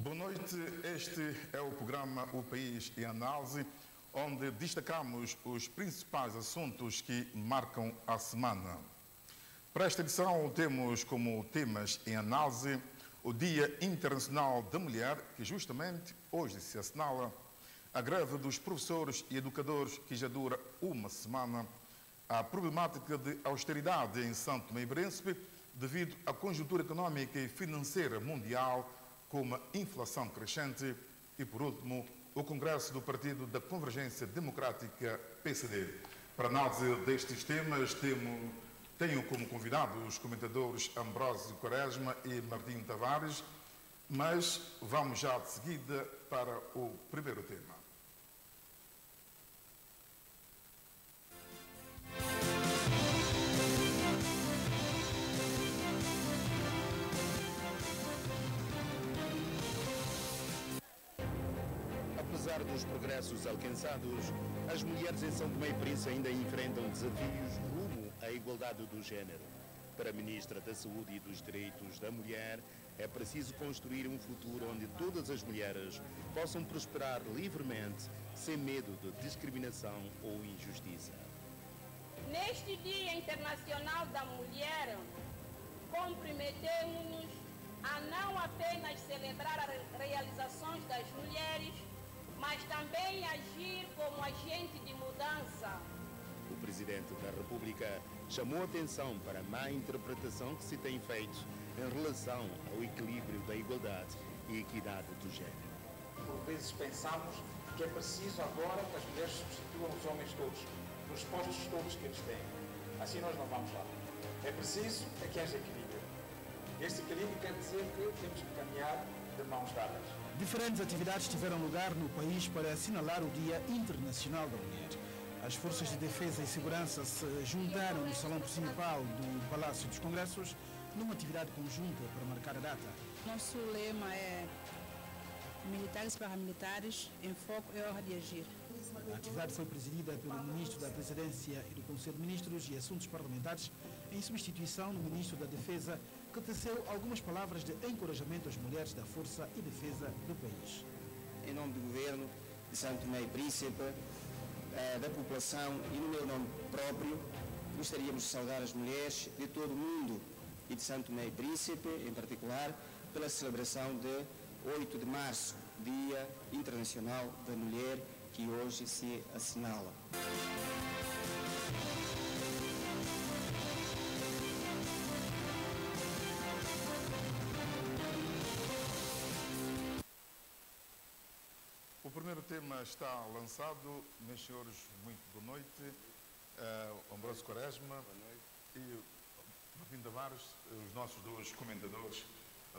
Boa noite, este é o programa O País em Análise, onde destacamos os principais assuntos que marcam a semana. Para esta edição temos como temas em análise o Dia Internacional da Mulher, que justamente hoje se assinala, a greve dos professores e educadores, que já dura uma semana, a problemática de austeridade em São Tomé e Príncipe, devido à conjuntura económica e financeira mundial, com uma inflação crescente, e, por último, o Congresso do Partido da Convergência Democrática, PCD. Para análise destes temas, tenho como convidados os comentadores Ambrósio Quaresma e Martim Tavares, mas vamos já de seguida para o primeiro tema. Apesar dos progressos alcançados, as mulheres em São Tomé e Príncipe ainda enfrentam desafios rumo à igualdade do género. Para a Ministra da Saúde e dos Direitos da Mulher, é preciso construir um futuro onde todas as mulheres possam prosperar livremente, sem medo de discriminação ou injustiça. Neste Dia Internacional da Mulher, comprometemos-nos a não apenas celebrar as realizações das mulheres, mas também agir como agente de mudança. O Presidente da República chamou a atenção para a má interpretação que se tem feito em relação ao equilíbrio da igualdade e equidade do género. Por vezes pensamos que é preciso agora que as mulheres substituam os homens todos, nos postos todos que eles têm. Assim nós não vamos lá. É preciso que haja equilíbrio. Este equilíbrio quer dizer que temos que caminhar de mãos dadas. Diferentes atividades tiveram lugar no país para assinalar o Dia Internacional da Mulher. As forças de defesa e segurança se juntaram no salão principal do Palácio dos Congressos numa atividade conjunta para marcar a data. Nosso lema é militares para militares, em foco é hora de agir. A atividade foi presidida pelo Ministro da Presidência e do Conselho de Ministros e Assuntos Parlamentares, em substituição do Ministro da Defesa, que teceu algumas palavras de encorajamento às mulheres da Força e Defesa do país. Em nome do Governo de São Tomé e Príncipe, da população e no meu nome próprio, gostaríamos de saudar as mulheres de todo o mundo e de São Tomé e Príncipe, em particular, pela celebração de 8 de março, Dia Internacional da Mulher, que hoje se assinala. O primeiro tema está lançado. Meus senhores, muito boa noite. Ambrósio Quaresma e Martim Tavares, os nossos dois comentadores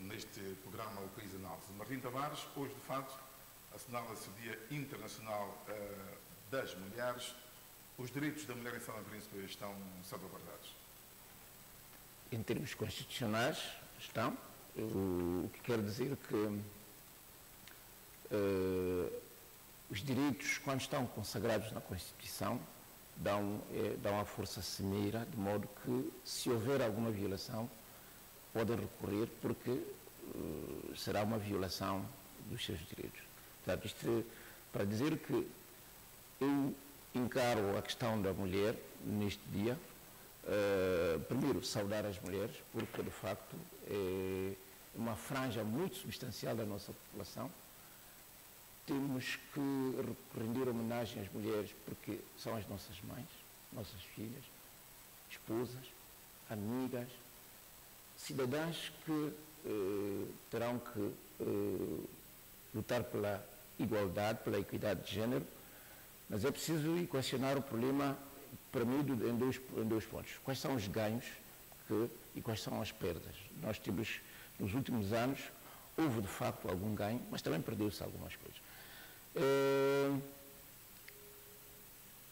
neste programa O País em Análise. Martim Tavares, hoje de facto assinala-se o Dia Internacional das Mulheres. Os direitos da mulher em São Tomé e Príncipe estão salvaguardados? Em termos constitucionais estão, o que quer dizer que os direitos, quando estão consagrados na Constituição, dão a força cimeira, de modo que, se houver alguma violação, podem recorrer, porque será uma violação dos seus direitos. Portanto, isto para dizer que eu encaro a questão da mulher neste dia, primeiro, saudar as mulheres, porque, de facto, é uma franja muito substancial da nossa população. Temos que render homenagem às mulheres, porque são as nossas mães, nossas filhas, esposas, amigas, cidadãs que terão que lutar pela igualdade, pela equidade de género, mas é preciso equacionar o problema, para mim, em dois pontos. Quais são os ganhos e quais são as perdas? Nós temos, nos últimos anos, houve de facto algum ganho, mas também perdeu-se algumas coisas.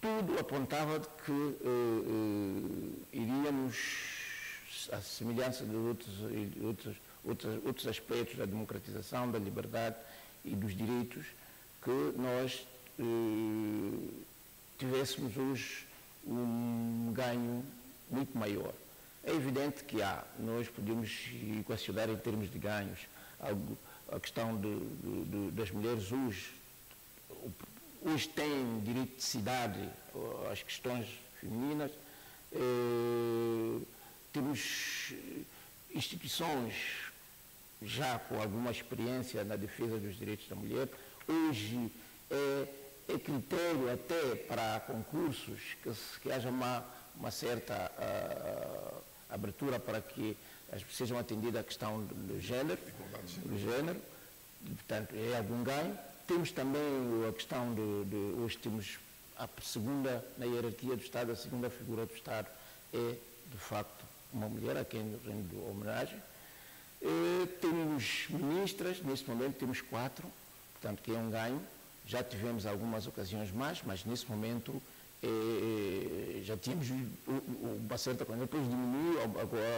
Tudo apontava de que iríamos, à semelhança de outros aspectos da democratização, da liberdade e dos direitos, que nós tivéssemos hoje um ganho muito maior. É evidente que nós podemos equacionar em termos de ganhos a questão das mulheres hoje têm direito de cidade às questões femininas. Temos instituições já com alguma experiência na defesa dos direitos da mulher. Hoje é critério até para concursos que haja uma certa abertura para que sejam atendidas a questão do género. Portanto, é algum ganho. Temos também a questão hoje temos a segunda, na hierarquia do Estado, a segunda figura do Estado é, de facto, uma mulher a quem rendo homenagem. Temos ministras, neste momento temos 4, portanto, que é um ganho. Já tivemos algumas ocasiões mais, mas nesse momento já tínhamos uma certa coisa, depois diminuiu,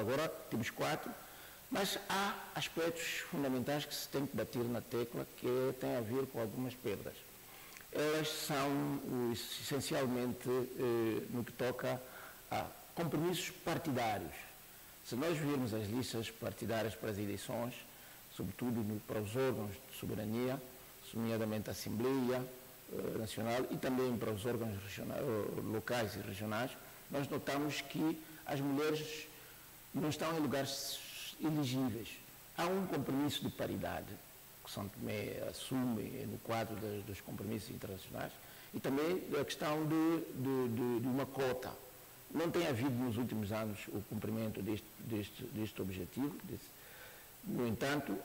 agora temos 4, mas há aspectos fundamentais que se tem que bater na tecla que têm a ver com algumas perdas. Elas são essencialmente no que toca a compromissos partidários. Se nós virmos as listas partidárias para as eleições, sobretudo para os órgãos de soberania, nomeadamente a Assembleia Nacional e também para os órgãos locais e regionais, nós notamos que as mulheres não estão em lugares elegíveis. Há um compromisso de paridade, que São Tomé assume no quadro dos compromissos internacionais, e também a questão de uma cota. Não tem havido nos últimos anos o cumprimento deste objetivo. No entanto,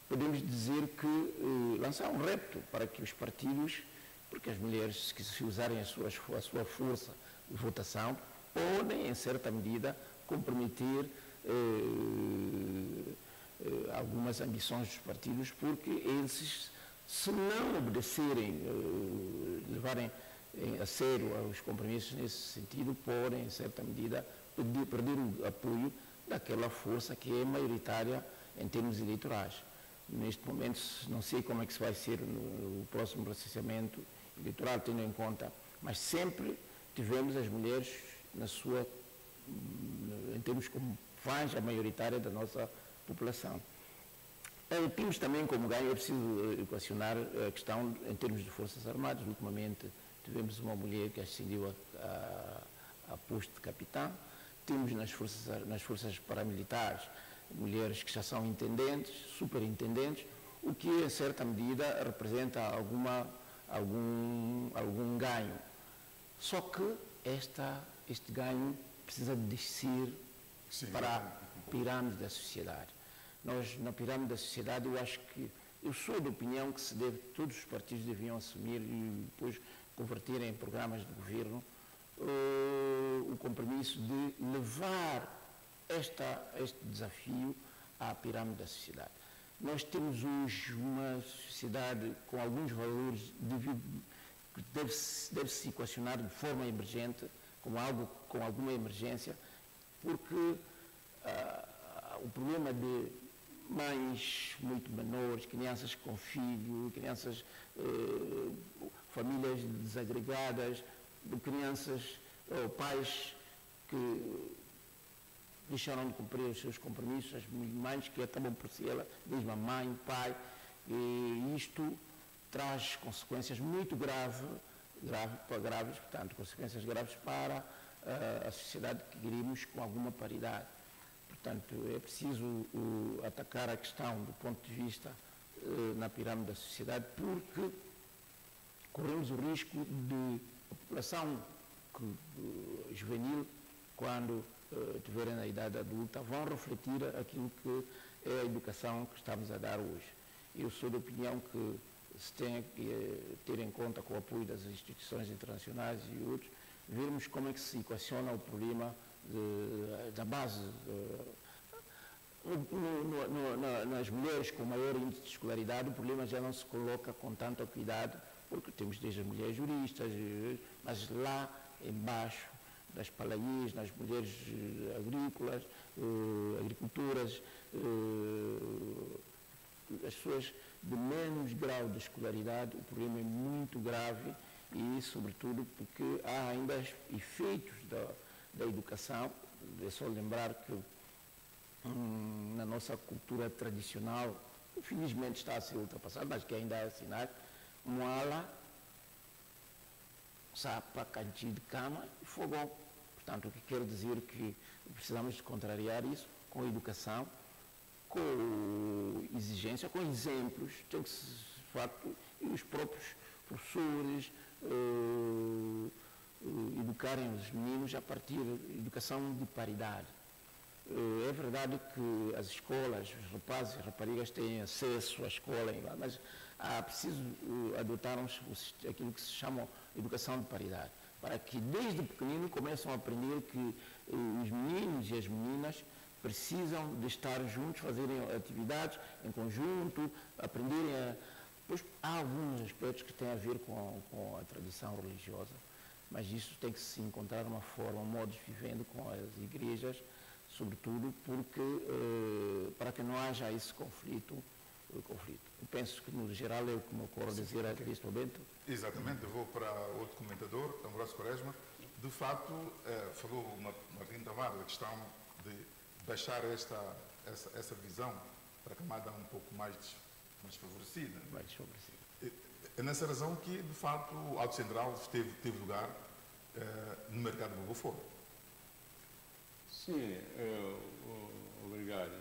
podemos dizer que lançar um repto para que os partidos, porque as mulheres, que se usarem a sua força de votação, podem, em certa medida, comprometer algumas ambições dos partidos, porque eles, se não obedecerem, levarem a sério os compromissos nesse sentido, podem, em certa medida, perder o apoio daquela força que é maioritária em termos eleitorais. Neste momento, não sei como é que se vai ser no próximo recenseamento eleitoral, tendo em conta, mas sempre tivemos as mulheres em termos como faixa maioritária da nossa população. Temos também como ganho, é preciso equacionar a questão em termos de Forças Armadas. Ultimamente tivemos uma mulher que ascendeu a posto de capitão. Temos nas forças paramilitares mulheres que já são intendentes, superintendentes, o que em certa medida representa algum ganho. Só que este ganho precisa descer para a pirâmide da sociedade. Nós, na pirâmide da sociedade, eu sou da opinião que todos os partidos deviam assumir e depois converterem em programas de governo o compromisso de levar este desafio à pirâmide da sociedade. Nós temos hoje uma sociedade com alguns valores que deve-se equacionar de forma emergente, com alguma emergência, porque o problema de mães muito menores, crianças com filho, famílias desagregadas, pais que deixaram de cumprir os seus compromissos, as mães que acabam por ser ela mesma mãe, pai, e isto traz consequências muito graves, portanto, consequências graves para a sociedade que queremos com alguma paridade. Portanto, é preciso atacar a questão do ponto de vista na pirâmide da sociedade, porque corremos o risco de a população juvenil, quando tiverem na idade adulta, vão refletir aquilo que é a educação que estamos a dar hoje. Eu sou da opinião que se tem que ter em conta, com o apoio das instituições internacionais e outros, vermos como é que se equaciona o problema da base. Nas mulheres com maior índice de escolaridade, o problema já não se coloca com tanta cuidado, porque temos desde as mulheres juristas, mas lá embaixo das palaias, nas mulheres agrícolas, agricultoras, as pessoas de menos grau de escolaridade, o problema é muito grave e, sobretudo, porque há ainda efeitos da educação. É só lembrar que na nossa cultura tradicional, infelizmente está a ser ultrapassado, mas que ainda é assinar, moala, sapa, cantinho de cama e fogão. Portanto, o que quer dizer que precisamos de contrariar isso com educação, com exigência, com exemplos, tem que se, de facto, e os próprios professores educarem os meninos a partir de educação de paridade. É verdade que as escolas, os rapazes e raparigas têm acesso à escola, mas há preciso adotarmos aquilo que se chama educação de paridade, para que desde pequenino começam a aprender que os meninos e as meninas precisam de estar juntos, fazerem atividades em conjunto, aprenderem a... Pois há alguns aspectos que têm a ver com a tradição religiosa, mas isso tem que se encontrar uma forma, um modo de vivendo com as igrejas, sobretudo porque, para que não haja esse conflito. Eu penso que, no geral, é o que me ocorre dizer neste momento. Exatamente, eu vou para outro comentador, Ambrosio Quaresma. De facto, falou Martim Tavares a questão de baixar essa visão para a camada um pouco mais desfavorecida. Mais desfavorecida. É nessa razão que, de facto, o Alto Central teve lugar no mercado do Boforo. Sim, obrigado.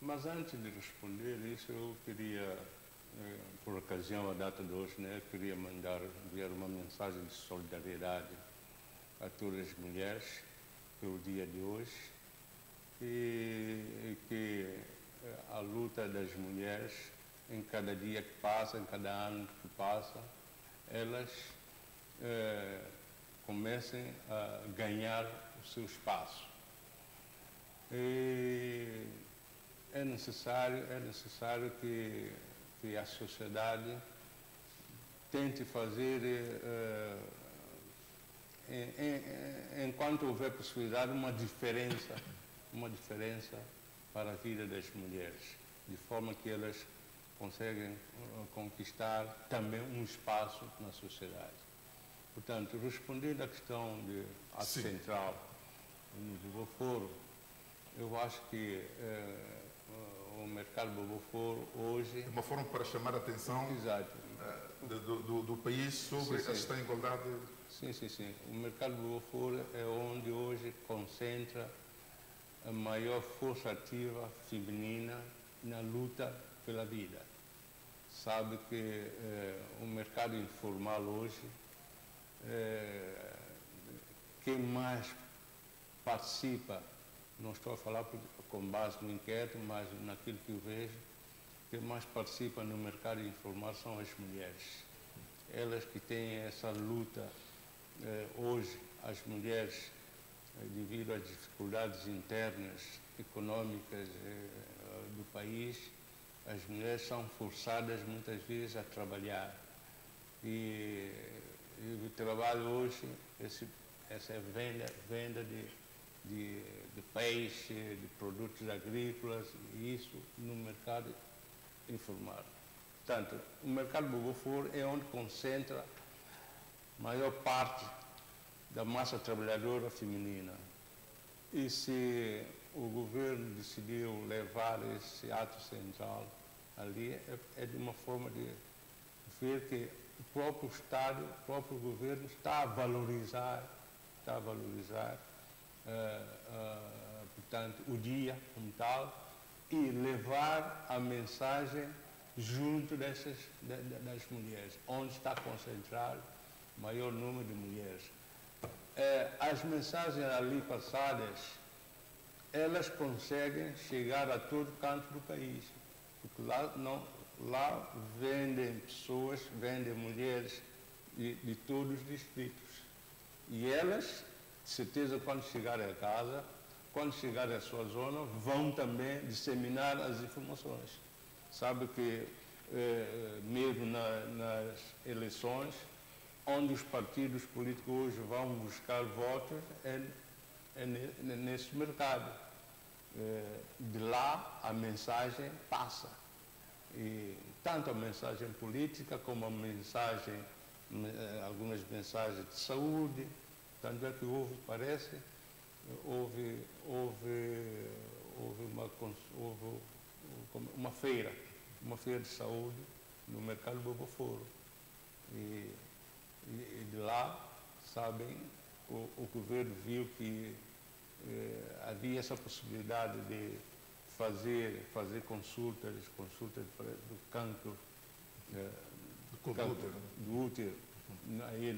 Mas antes de responder isso, eu queria, por ocasião da data de hoje, né, queria enviar uma mensagem de solidariedade a todas as mulheres pelo dia de hoje e que a luta das mulheres em cada dia que passa, em cada ano que passa, elas comecem a ganhar o seu espaço. E é necessário que a sociedade tente fazer, enquanto houver possibilidade, uma diferença para a vida das mulheres, de forma que elas conseguem conquistar também um espaço na sociedade. Portanto, respondendo à questão de Alto Central, no Boforo, eu acho que o mercado do Boforo hoje... É uma forma para chamar a atenção do país sobre esta igualdade. Sim. O mercado do Boforo é onde hoje concentra a maior força ativa feminina na luta pela vida. Sabe que o mercado informal hoje, quem mais participa, não estou a falar com base no inquérito, mas naquilo que eu vejo, quem mais participa no mercado informal são as mulheres. Elas que têm essa luta, hoje, as mulheres, devido às dificuldades internas, econômicas do país, as mulheres são forçadas muitas vezes a trabalhar. E o trabalho hoje, essa venda de peixe, de produtos agrícolas, e isso no mercado informal. Portanto, o mercado do Boforo é onde concentra a maior parte da massa trabalhadora feminina. E se o governo decidiu levar esse ato central ali, é de uma forma de ver que o próprio Estado, o próprio governo está a valorizar portanto, o dia como tal e levar a mensagem junto das mulheres, onde está concentrado o maior número de mulheres. As mensagens ali passadas, elas conseguem chegar a todo canto do país, porque lá vendem pessoas, vendem mulheres de todos os distritos. E elas, de certeza, quando chegarem a casa, quando chegarem à sua zona, vão também disseminar as informações. Sabe que, mesmo nas eleições, onde os partidos políticos hoje vão buscar votos, é nesse mercado. De lá, a mensagem passa. E tanto a mensagem política como a mensagem, algumas mensagens de saúde. Tanto é que houve uma feira de saúde no mercado Boboforo. E de lá, sabem, o governo viu que havia essa possibilidade de fazer consultas do cancro do útero aí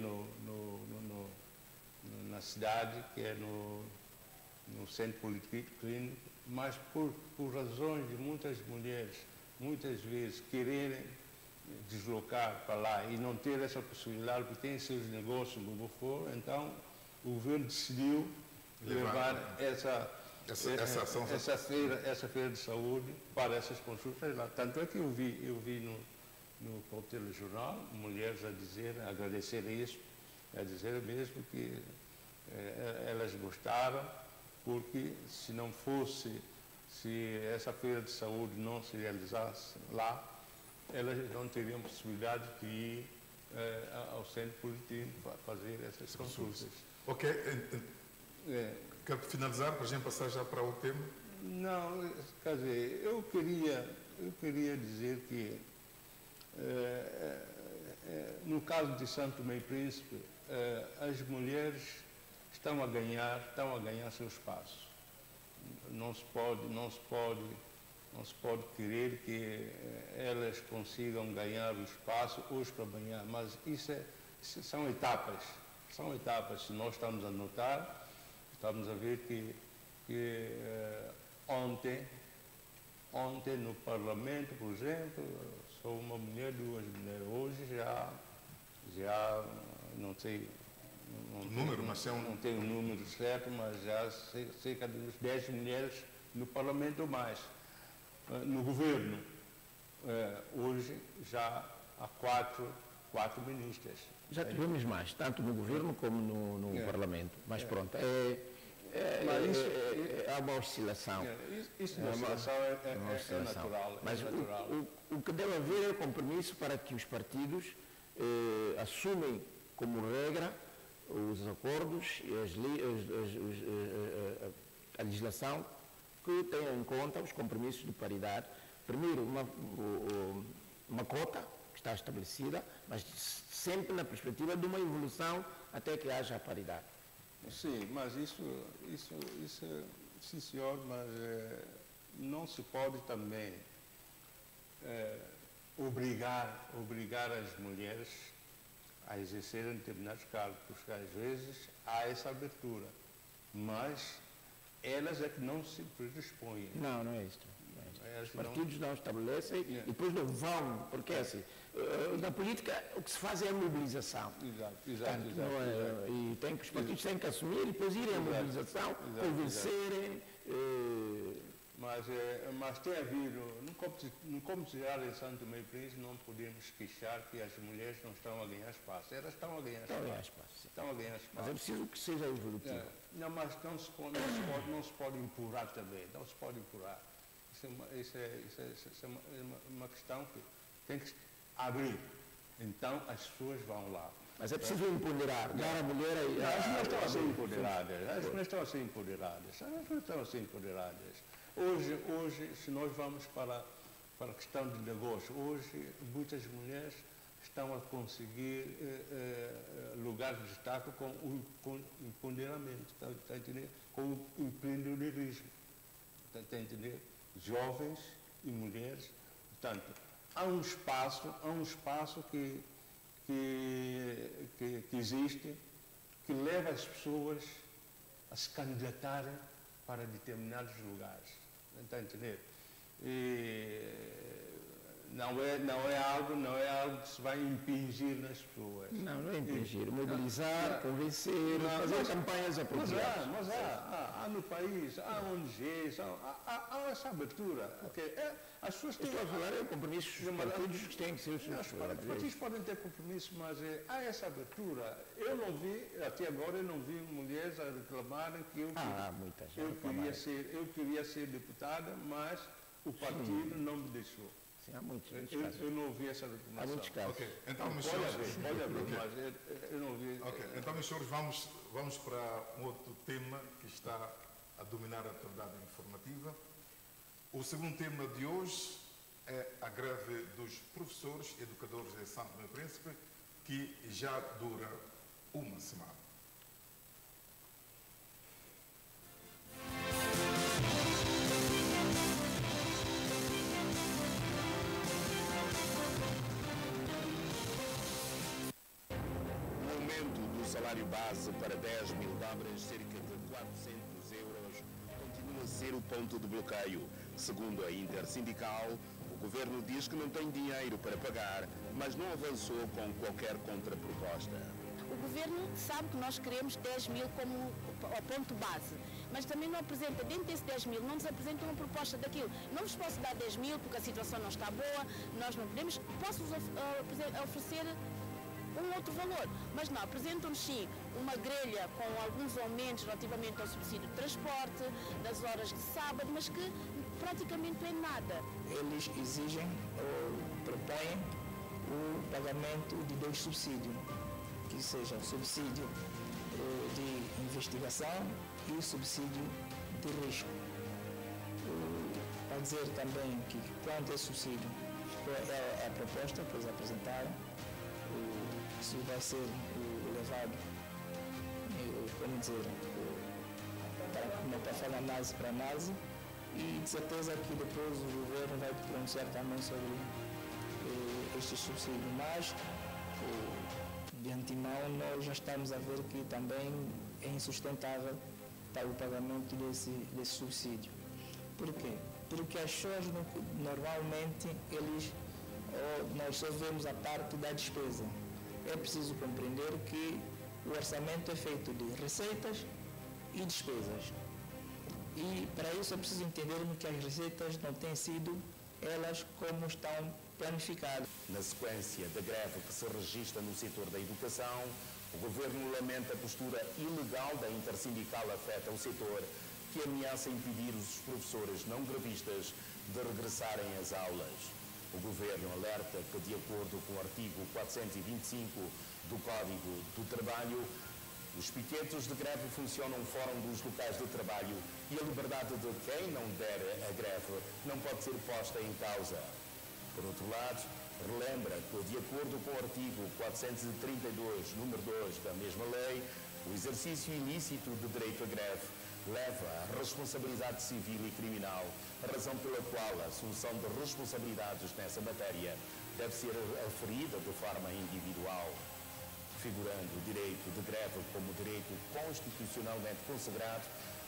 na cidade, que é no centro policlínico, mas por razões de muitas mulheres, muitas vezes, quererem deslocar para lá e não ter essa possibilidade, porque têm seus negócios no Boboforo, então o governo decidiu levar essa feira de saúde para essas consultas lá. Tanto é que eu vi no telejornal mulheres a agradecer isso, a dizer mesmo que elas gostaram, porque se essa feira de saúde não se realizasse lá, elas não teriam possibilidade de ir ao centro político fazer essas consultas. Ok. Quero finalizar para a gente passar já para o tema? Não, quer dizer, eu queria dizer que no caso de Santo Tomé e Príncipe, as mulheres estão a ganhar seu espaço. Não se pode querer que elas consigam ganhar o espaço hoje para amanhã, mas isso são etapas. São etapas. Se nós estamos a notar, estamos a ver que ontem no Parlamento, por exemplo, sou uma mulher, 2 mulheres. Hoje já não sei, não tenho o número certo, mas já cerca de 10 mulheres no Parlamento ou mais. No governo, hoje já há quatro ministras. Já tivemos mais, tanto no governo como no Parlamento. Mas pronto, há uma oscilação. Isso é natural. Mas o que deve haver é compromisso para que os partidos assumem como regra os acordos e a legislação que tenham em conta os compromissos de paridade. Primeiro, uma cota que está estabelecida, mas sempre na perspectiva de uma evolução até que haja a paridade. Sim, mas isso sim senhor, mas não se pode também obrigar as mulheres a exercerem determinados cargos, porque às vezes há essa abertura, mas elas é que não se predispõem. Não é isso. Os partidos não estabelecem e depois não vão, porque assim, na política o que se faz é a mobilização. Exato. E os partidos têm que assumir e depois irem à mobilização, convencerem. Mas tem havido, no comercial em Santo Tomé e Príncipe, não podemos queixar que as mulheres não estão a ganhar espaço. Elas estão a ganhar espaço. Mas é preciso que seja evolutivo. Não, mas não se pode empurrar também. Não se pode empurrar. Isso é uma questão que tem que abrir. Então as pessoas vão lá. Mas é preciso empoderar, dar a mulher As mulheres estão a ser empoderadas. Hoje, se nós vamos para a questão de negócio, hoje muitas mulheres estão a conseguir lugares de destaque com o empoderamento, está a entender? Com o empreendedorismo, está a entender? Jovens e mulheres. Portanto, há um espaço que existe, que leva as pessoas a se candidatarem para determinados lugares. Está a entender? Não é algo que se vai impingir nas pessoas. Não é impingir. Mobilizar, convencer, fazer campanhas apropriadas. Mas há no país, há ONGs, há essa abertura. As pessoas têm a falar é compromissos dos partidos que têm que ser os seus. Os partidos podem ter compromisso, mas há essa abertura. Eu não vi, até agora, mulheres a reclamarem que eu queria ser deputada, mas o partido não me deixou. Sim, há muitos casos. Eu não ouvi essa reclamação. Há muitos casos. Ok, então, meus senhores, mas eu não ouvi. Ok, então, meus senhores, vamos para um outro tema que está a dominar a atividade informativa. O segundo tema de hoje é a greve dos professores e educadores de São Tomé e Príncipe, que já dura uma semana. O aumento do salário base para 10 mil dobras, cerca de 400 euros, continua a ser o ponto de bloqueio. Segundo a Intersindical, o governo diz que não tem dinheiro para pagar, mas não avançou com qualquer contraproposta. O governo sabe que nós queremos 10 mil como o ponto base, mas também não apresenta, dentro desse 10 mil, não nos apresenta uma proposta daquilo. Não vos posso dar 10 mil porque a situação não está boa, nós não podemos, posso-vos oferecer um outro valor, mas não, apresentam-nos sim uma grelha com alguns aumentos relativamente ao subsídio de transporte, das horas de sábado, mas que praticamente não é nada. Eles exigem ou propõem o pagamento de 2 subsídios, que seja o subsídio de investigação e o subsídio de risco. Para dizer também que quanto esse subsídio é a proposta que eles apresentaram, isso vai ser levado, como dizer, para falar análise para análise, e de certeza que depois o governo vai pronunciar também sobre este subsídio. Mas, de antemão, nós já estamos a ver que também é insustentável o pagamento desse subsídio. Por quê? Porque as pessoas, normalmente, nós só vemos a parte da despesa. É preciso compreender que o orçamento é feito de receitas e despesas. E para isso é preciso entendermos que as receitas não têm sido elas como estão planificadas. Na sequência da greve que se registra no setor da educação, o governo lamenta a postura ilegal da Intersindical afeta o setor, que ameaça impedir os professores não grevistas de regressarem às aulas. O governo alerta que, de acordo com o artigo 425 do Código do Trabalho, os piquetes de greve funcionam fora dos locais de trabalho e a liberdade de quem não der a greve não pode ser posta em causa. Por outro lado, relembra que, de acordo com o artigo 432, número 2 da mesma lei, o exercício ilícito de direito à greve leva à responsabilidade civil e criminal, razão pela qual a assunção de responsabilidades nessa matéria deve ser aferida de forma individual. Figurando o direito de greve como direito constitucionalmente consagrado,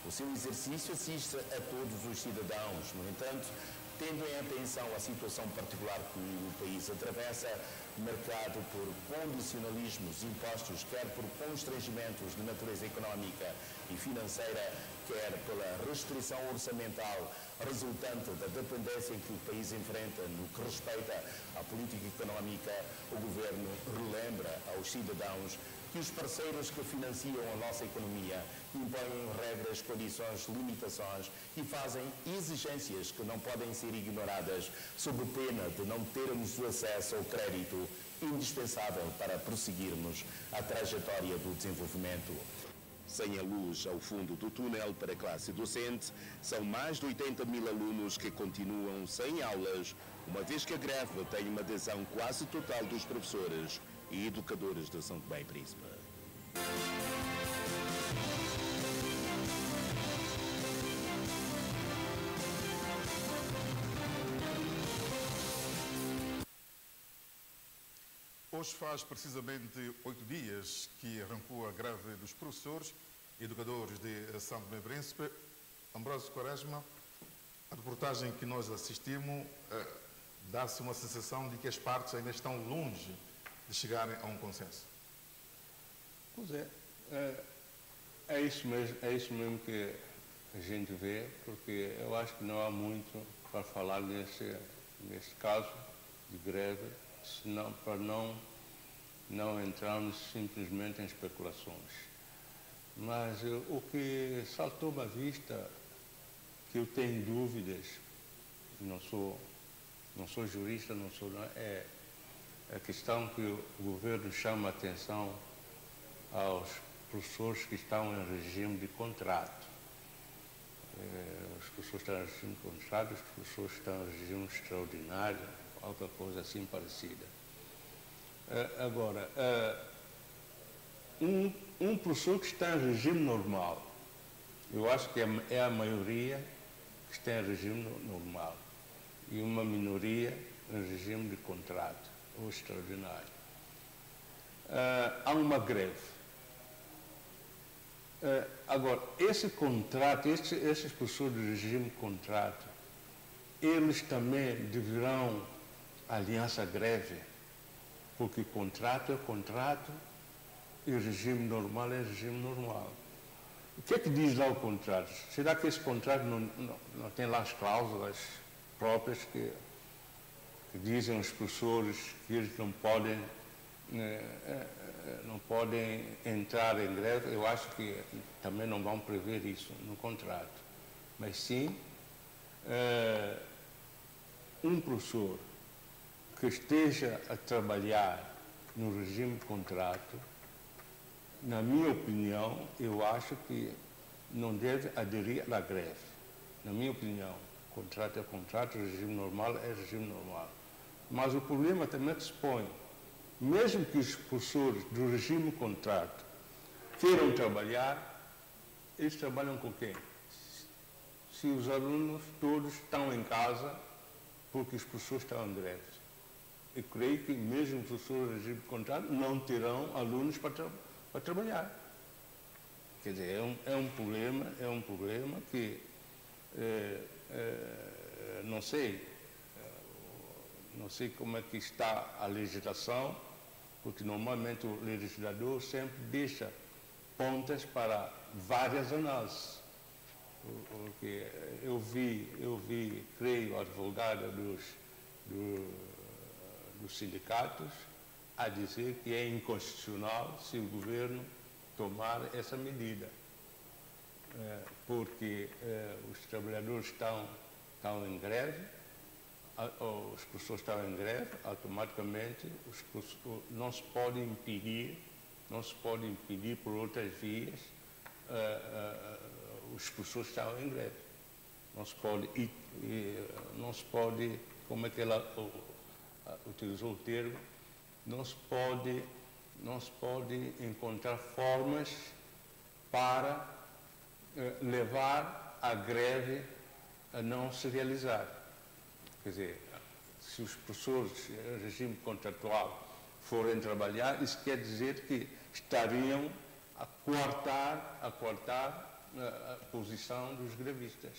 o seu exercício assiste a todos os cidadãos. No entanto, tendo em atenção a situação particular que o país atravessa, marcado por condicionalismos impostos, quer por constrangimentos de natureza económica e financeira, quer pela restrição orçamental resultante da dependência que o país enfrenta no que respeita à política económica, o governo relembra aos cidadãos que os parceiros que financiam a nossa economia impõem regras, condições, limitações e fazem exigências que não podem ser ignoradas sob pena de não termos o acesso ao crédito indispensável para prosseguirmos a trajetória do desenvolvimento. Sem a luz ao fundo do túnel para a classe docente, são mais de 80 mil alunos que continuam sem aulas, uma vez que a greve tem uma adesão quase total dos professores e educadores de São Tomé e Príncipe. Hoje faz precisamente 8 dias que arrancou a greve dos professores e educadores de São Tomé e Príncipe. Ambrósio Quaresma, a reportagem que nós assistimos dá-se uma sensação de que as partes ainda estão longe de chegarem a um consenso. Pois é isso mesmo que a gente vê, porque eu acho que não há muito para falar nesse caso de greve, senão para não entrarmos simplesmente em especulações. Mas o que saltou-me à vista, que eu tenho dúvidas, não sou jurista, é a questão que o governo chama a atenção aos professores que estão em regime de contrato. As pessoas estão em regime de contrato, as pessoas estão em regime extraordinário, outra coisa assim parecida. Agora, um professor que está em regime normal, eu acho que é a maioria que está em regime normal, e uma minoria em regime de contrato ou extraordinário. Há uma greve. Agora, esse contrato, esses professores de regime de contrato, eles também deverão aliança greve, porque contrato é contrato e regime normal é regime normal. O que é que diz lá o contrato? Será que esse contrato não tem lá as cláusulas próprias que dizem aos professores que eles não podem entrar em greve? Eu acho que também não vão prever isso no contrato. Mas sim, um professor que esteja a trabalhar no regime de contrato, na minha opinião, eu acho que não deve aderir à greve. Na minha opinião, contrato é contrato, regime normal é regime normal. Mas o problema também que se põe, mesmo que os professores do regime de contrato queiram trabalhar, eles trabalham com quem? Se os alunos todos estão em casa porque os professores estão em greve. Eu creio que mesmo os professores do regime de contrato não terão alunos para trabalhar. Quer dizer, é um problema que não sei como é que está a legislação, porque normalmente o legislador sempre deixa pontas para várias análises. Porque eu vi, creio, a advogada dos sindicatos a dizer que é inconstitucional se o governo tomar essa medida, porque os trabalhadores estão em greve, os professores estão em greve, automaticamente não se pode impedir por outras vias os professores estão em greve. Não se pode, como é que ela utilizou o termo, não se pode encontrar formas para levar a greve a não se realizar. Quer dizer, se os professores em regime contratual forem trabalhar, isso quer dizer que estariam a coartar a posição dos grevistas.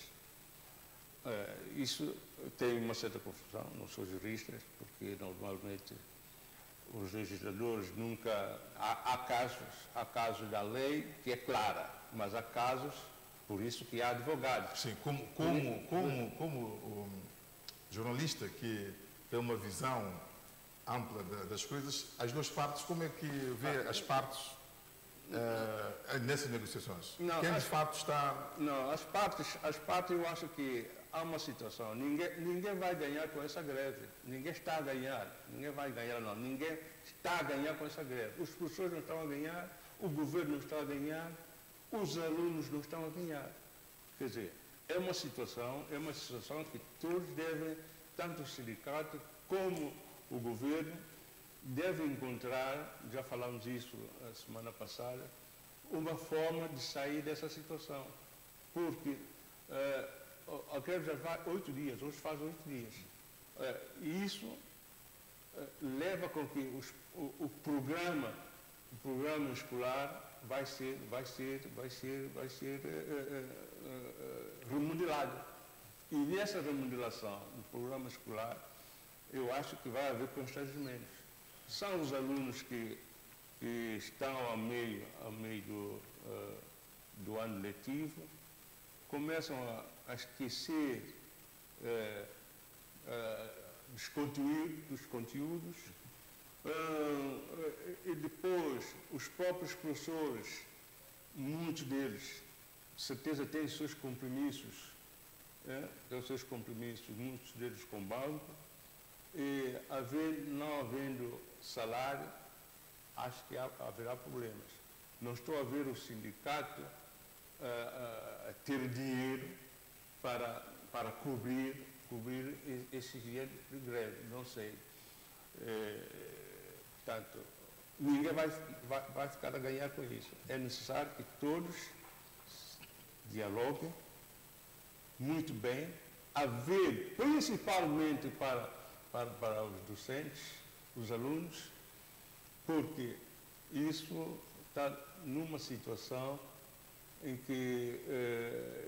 Isso tem uma certa confusão, não sou jurista, porque normalmente os legisladores nunca... Há casos da lei que é clara, mas há casos, por isso que há advogados. Sim, como jornalista que tem uma visão ampla das coisas, as duas partes, como é que vê as partes nessas negociações? Quem de fato está... Não, as partes eu acho que há uma situação, ninguém vai ganhar com essa greve, ninguém está a ganhar, ninguém vai ganhar não, ninguém está a ganhar com essa greve. Os professores não estão a ganhar, o governo não está a ganhar, os alunos não estão a ganhar. Quer dizer, é uma situação que todos devem, tanto o sindicato como o governo, devem encontrar, já falamos isso a semana passada, uma forma de sair dessa situação. Porque a greve já vai 8 dias, hoje faz 8 dias. E isso leva com que o programa escolar vai ser remodelado. E nessa remodelação do programa escolar, eu acho que vai haver constrangimentos. São os alunos que estão ao meio do ano letivo, começam a esquecer dos conteúdos, e depois os próprios professores, muitos deles, de certeza têm seus compromissos, muitos deles com banco, e não havendo salário, acho que haverá problemas. Não estou a ver o sindicato a ter dinheiro para cobrir esses dias de greve, não sei. Portanto, ninguém vai ficar a ganhar com isso. É necessário que todos dialoguem muito bem, haver, principalmente para os docentes, os alunos, porque isso está numa situação em que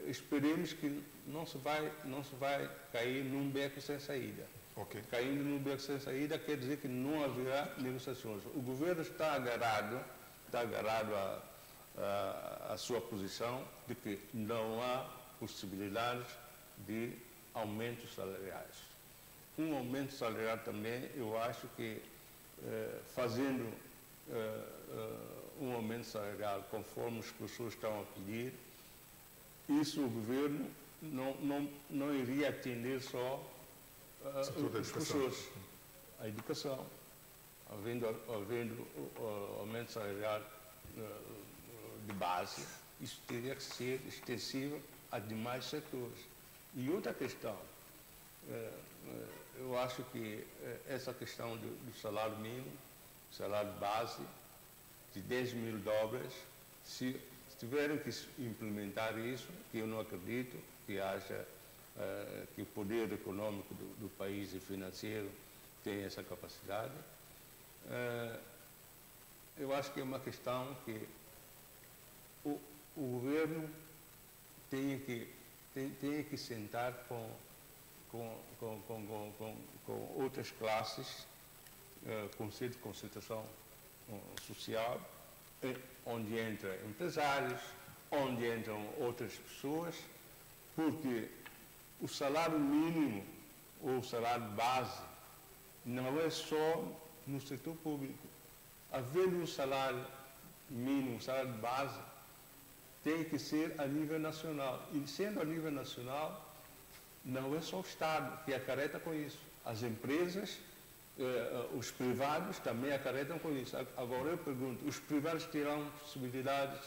esperemos que não se vai cair num beco sem saída. Okay. Caindo num beco sem saída quer dizer que não haverá negociações. O governo está agarrado à sua posição de que não há possibilidades de aumentos salariais. Um aumento salarial também, eu acho que fazendo um aumento salarial conforme os professores estão a pedir, isso o governo não iria atender só os professores, a educação, havendo aumento salarial de base, isso teria que ser extensivo a demais setores. E outra questão, eu acho que essa questão do salário mínimo, salário base, de 10 mil dólares, se tiverem que implementar isso, que eu não acredito que haja, que o poder econômico do país e financeiro tenha essa capacidade, eu acho que é uma questão que o governo tem que sentar com outras classes, conselho de concertação social, onde entram empresários, onde entram outras pessoas, porque o salário mínimo ou o salário base não é só no setor público. Havendo um salário mínimo, um salário base, tem que ser a nível nacional. E sendo a nível nacional, não é só o Estado que acarreta com isso. As empresas, os privados também acarretam com isso. Agora eu pergunto, os privados terão possibilidades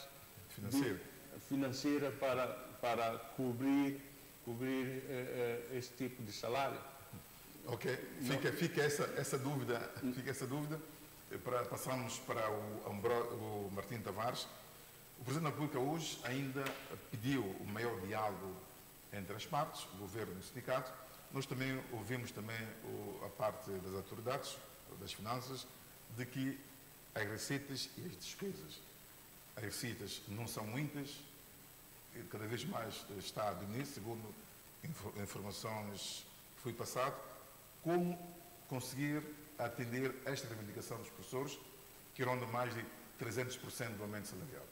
financeiras para cobrir esse tipo de salário? Ok, fica essa dúvida, passamos para o Martim Tavares. O Presidente da República hoje ainda pediu o maior diálogo entre as partes, o Governo e o Sindicato. Nós também ouvimos a parte das autoridades, das finanças, de que as receitas e as despesas. As receitas não são muitas, cada vez mais está a diminuir, segundo informações que foi passado. Como conseguir atender esta reivindicação dos professores, que ronda mais de 300% do aumento salarial?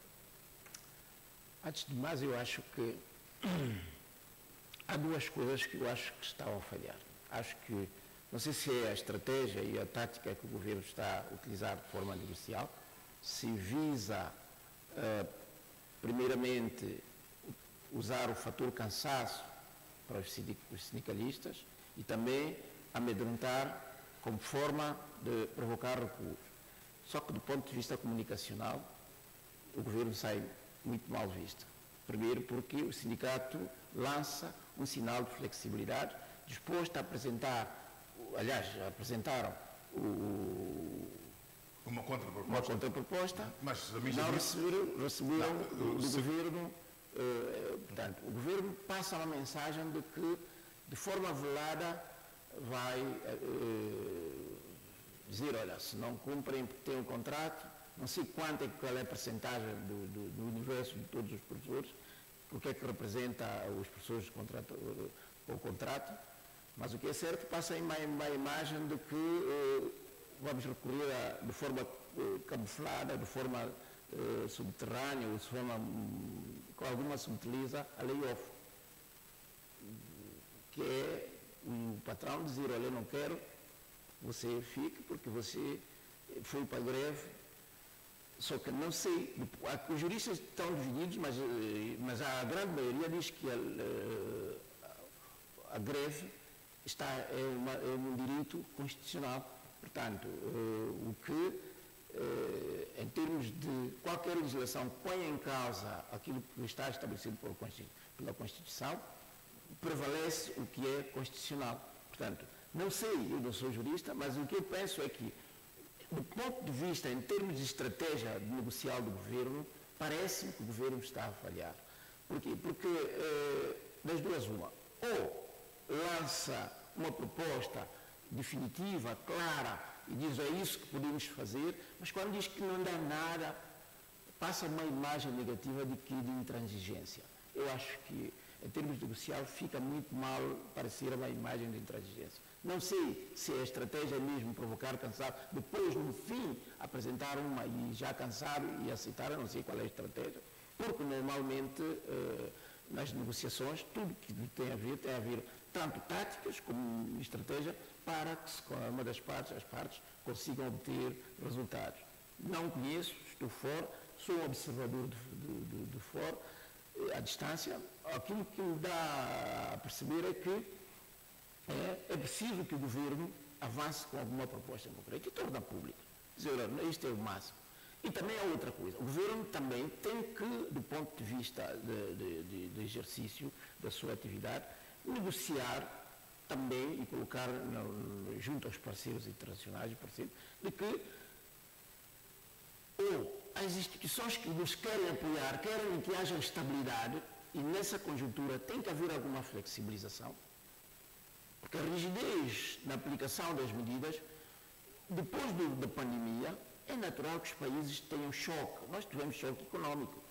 Antes de mais, eu acho que há duas coisas que eu acho que estão a falhar. Acho que, não sei se é a estratégia e a tática que o governo está a utilizar de forma negocial, se visa, primeiramente, usar o fator cansaço para os sindicalistas e também amedrontar como forma de provocar recuos. Só que, do ponto de vista comunicacional, o governo sai muito mal visto. Primeiro porque o sindicato lança um sinal de flexibilidade, disposto a apresentar, aliás, apresentaram uma contraproposta, mas não receberam do governo. Portanto, o governo passa uma mensagem de que, de forma velada, vai dizer, olha, se não cumprem porque têm um contrato, não sei qual é a percentagem do universo de todos os professores, porque é que representa os professores com o contrato, mas o que é certo, passa uma imagem de que vamos recorrer de forma camuflada, de forma subterrânea, ou de forma com alguma subtileza, a layoff, que é o patrão dizer, olha, eu não quero, você fique porque você foi para a greve. Só que não sei, os juristas estão divididos, mas a grande maioria diz que a greve é um direito constitucional. Portanto, o que, em termos de qualquer legislação, põe em causa aquilo que está estabelecido pela Constituição, prevalece o que é constitucional. Portanto, não sei, eu não sou jurista, mas o que eu penso é que, do ponto de vista, em termos de estratégia negocial do governo, parece que o governo está a falhar. Por quê? Porque, das duas, uma, ou lança uma proposta definitiva, clara, e diz, é isso que podemos fazer, mas quando diz que não dá nada, passa uma imagem negativa de intransigência. Eu acho que, em termos negociais, fica muito mal parecer uma imagem de intransigência. Não sei se a estratégia é mesmo provocar cansado, depois, no fim, apresentar uma e já cansado e aceitar, não sei qual é a estratégia, porque normalmente, nas negociações, tudo que tem a ver tanto táticas como estratégia, para que uma das partes, as partes, consigam obter resultados. Não conheço, estou fora, sou um observador de fora, à distância. Aquilo que me dá a perceber é que é preciso que o governo avance com alguma proposta concreta e torne pública. Dizer, isto é o máximo. E também há outra coisa. O governo também tem que, do ponto de vista de exercício da sua atividade, negociar também e colocar junto aos parceiros internacionais, de que ou as instituições que nos querem apoiar, querem que haja estabilidade, e nessa conjuntura tem que haver alguma flexibilização, porque a rigidez na aplicação das medidas, depois da pandemia, é natural que os países tenham choque. Nós tivemos choque econômico.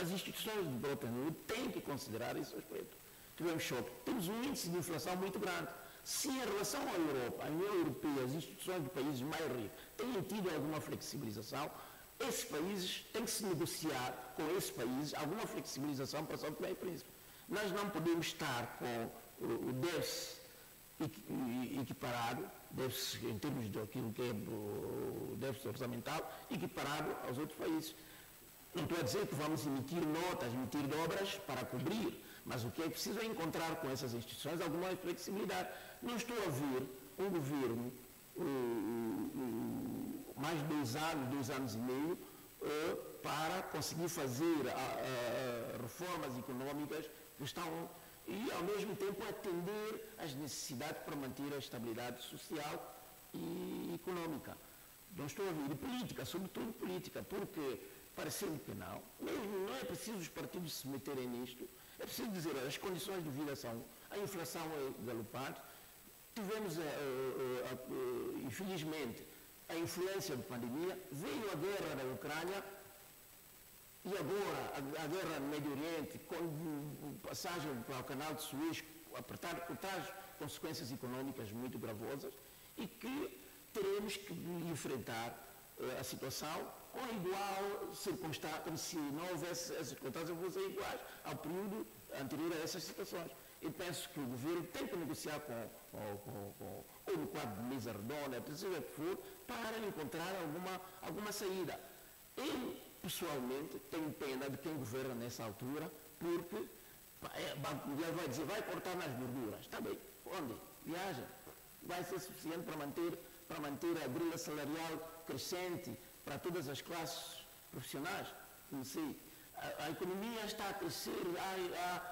As instituições de Bretton Woods têm que considerar esse aspecto. Tivemos choque. Temos um índice de inflação muito grande. Se em relação à Europa, à União Europeia, as instituições de países mais ricos têm tido alguma flexibilização, esses países têm que se negociar com esses países alguma flexibilização para São Tomé e Príncipe. Nós não podemos estar com o déficit equiparado, déficit em termos daquilo que é o déficit orçamental, equiparado aos outros países. Não estou a dizer que vamos emitir notas, emitir dobras para cobrir, mas o que é preciso é encontrar com essas instituições alguma flexibilidade. Não estou a ver um governo mais de 2 anos e meio, para conseguir fazer reformas econômicas que estão e, ao mesmo tempo, atender às necessidades para manter a estabilidade social e econômica. Não estou a ver. E política, sobretudo política, porque, parecendo que não, mesmo não é preciso os partidos se meterem nisto, é preciso dizer, as condições de vida são, a inflação é galopante, tivemos, infelizmente, a influência da pandemia, veio a guerra na Ucrânia, e agora a guerra no Médio Oriente, com passagem para o canal de Suez, por trás consequências econômicas muito gravosas, e que teremos que enfrentar a situação com igual circunstância, como se não houvesse as circunstâncias fossem iguais ao período anterior a essas situações. Eu penso que o governo tem que negociar ou no quadro de mesa redonda, seja o que for, para encontrar alguma saída. Eu, pessoalmente, tenho pena de quem governa nessa altura, porque Banco Mundial vai dizer, vai cortar nas gorduras. Está bem, onde? Viaja. Vai ser suficiente para manter a grelha salarial crescente para todas as classes profissionais? Não sei. A economia está a crescer,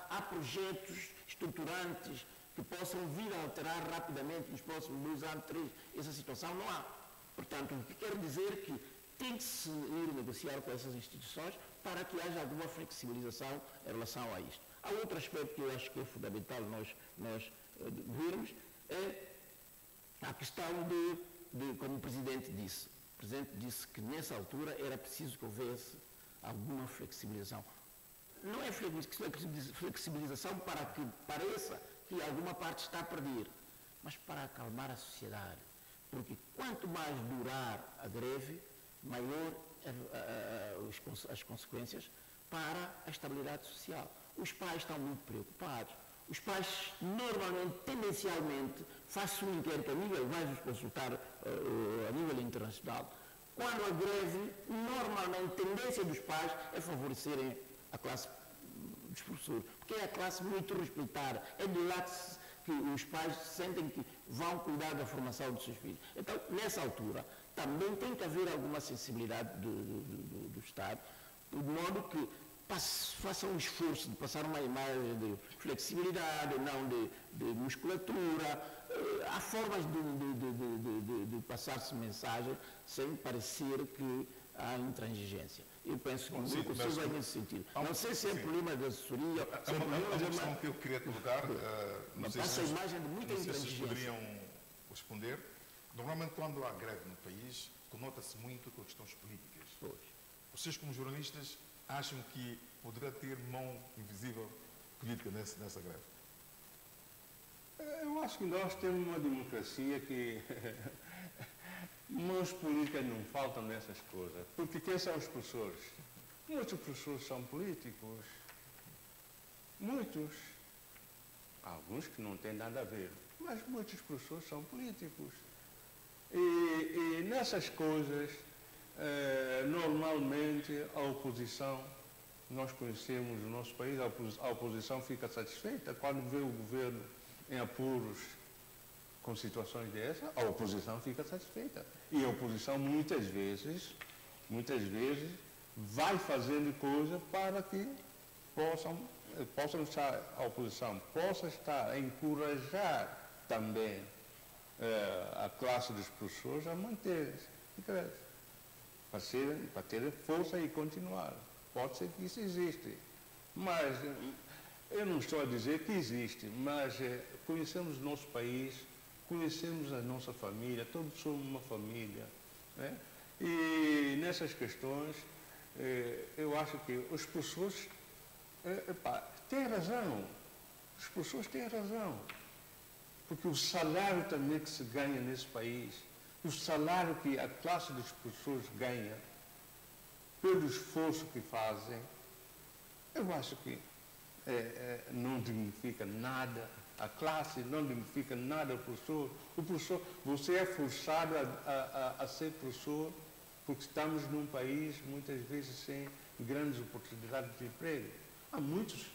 há projetos estruturantes que possam vir a alterar rapidamente nos próximos 2 anos, 3, essa situação não há. Portanto, o que quer dizer que tem que se ir negociar com essas instituições para que haja alguma flexibilização em relação a isto. Há outro aspecto que eu acho que é fundamental nós vermos, é a questão como o Presidente disse. O Presidente disse que nessa altura era preciso que houvesse alguma flexibilização. Não é flexibilização para que pareça que alguma parte está a perder, mas para acalmar a sociedade. Porque quanto mais durar a greve, maior as consequências para a estabilidade social. Os pais estão muito preocupados. Os pais, normalmente, tendencialmente, faz-se um inquérito a nível, vai-os consultar a nível internacional. Quando a greve, normalmente, a tendência dos pais é favorecerem a classe dos professores, porque é a classe muito respeitada, é de lá que os pais sentem que vão cuidar da formação dos seus filhos. Então, nessa altura, também tem que haver alguma sensibilidade do Estado, de modo que façam um esforço de passar uma imagem de flexibilidade, não de musculatura. Há formas de passar-se mensagem sem parecer que há intransigência. Eu penso que o Mercosul vai nesse sentido. Não sei se é problema de assessoria... É uma questão que eu queria colocar. Passa a imagem de muita intransigência. Vocês poderiam responder. Normalmente, quando há greve no país, conota-se muito com questões políticas. Vocês, como jornalistas, acham que poderá ter mão invisível política nessa greve? Eu acho que nós temos uma democracia que mãos políticas não faltam nessas coisas. Porque quem são os professores? Muitos professores são políticos. Muitos. Alguns que não têm nada a ver. Mas muitos professores são políticos. E nessas coisas, normalmente, a oposição, nós conhecemos no nosso país, a oposição fica satisfeita quando vê o governo em apuros com situações dessas, a oposição fica satisfeita. E a oposição, muitas vezes, vai fazendo coisas para que possam estar, a oposição possa estar a encorajar também a classe dos professores a manter-se em greve, para ter força e continuar. Pode ser que isso existe, mas eu não estou a dizer que existe, mas conhecemos o nosso país, conhecemos a nossa família, todos somos uma família, né? E nessas questões, eu acho que os professores têm razão, os professores têm razão, porque o salário também que se ganha nesse país, o salário que a classe dos professores ganha, pelo esforço que fazem, eu acho que não dignifica nada a classe, não dignifica nada o professor. O professor, você é forçado a ser professor porque estamos num país, muitas vezes, sem grandes oportunidades de emprego. Há muitos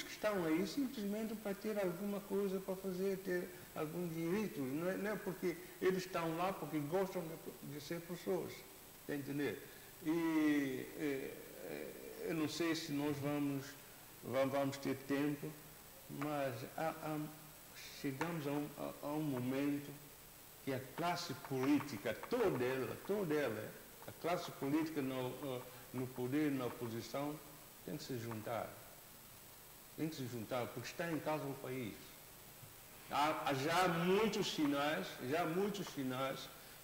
que estão aí simplesmente para ter alguma coisa para fazer, ter algum direito. Não é porque eles estão lá porque gostam de ser professores. Está a entender? E eu não sei se nós vamos ter tempo, mas chegamos a um momento que a classe política, toda ela, a classe política no poder e na oposição, tem que se juntar. Tem que se juntar, porque está em causa o país. Há já muitos sinais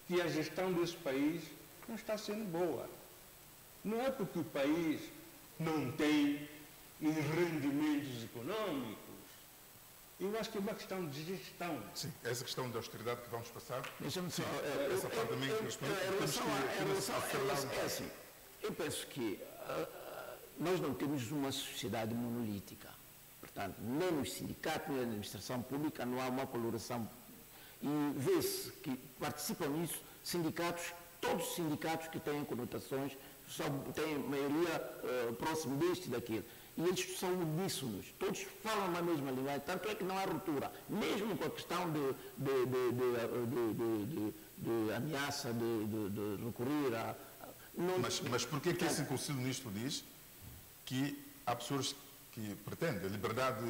que a gestão desse país não está sendo boa. Não é porque o país não tem rendimentos econômicos. Eu acho que é uma questão de gestão. Sim, essa questão da austeridade que vamos passar. Deixa-me só. Essa parte também que é assim. Eu penso que nós não temos uma sociedade monolítica. Portanto, nem nos sindicatos, nem na administração pública, não há uma coloração. E vê-se que participam nisso sindicatos, todos os sindicatos que têm conotações, só têm maioria próximo deste e daquele. E eles são uníssonos, todos falam na mesma linguagem, tanto é que não há ruptura. Mesmo com a questão de ameaça de recorrer a... Mas por que esse Conselho Ministro diz que há pessoas que pretendem a liberdade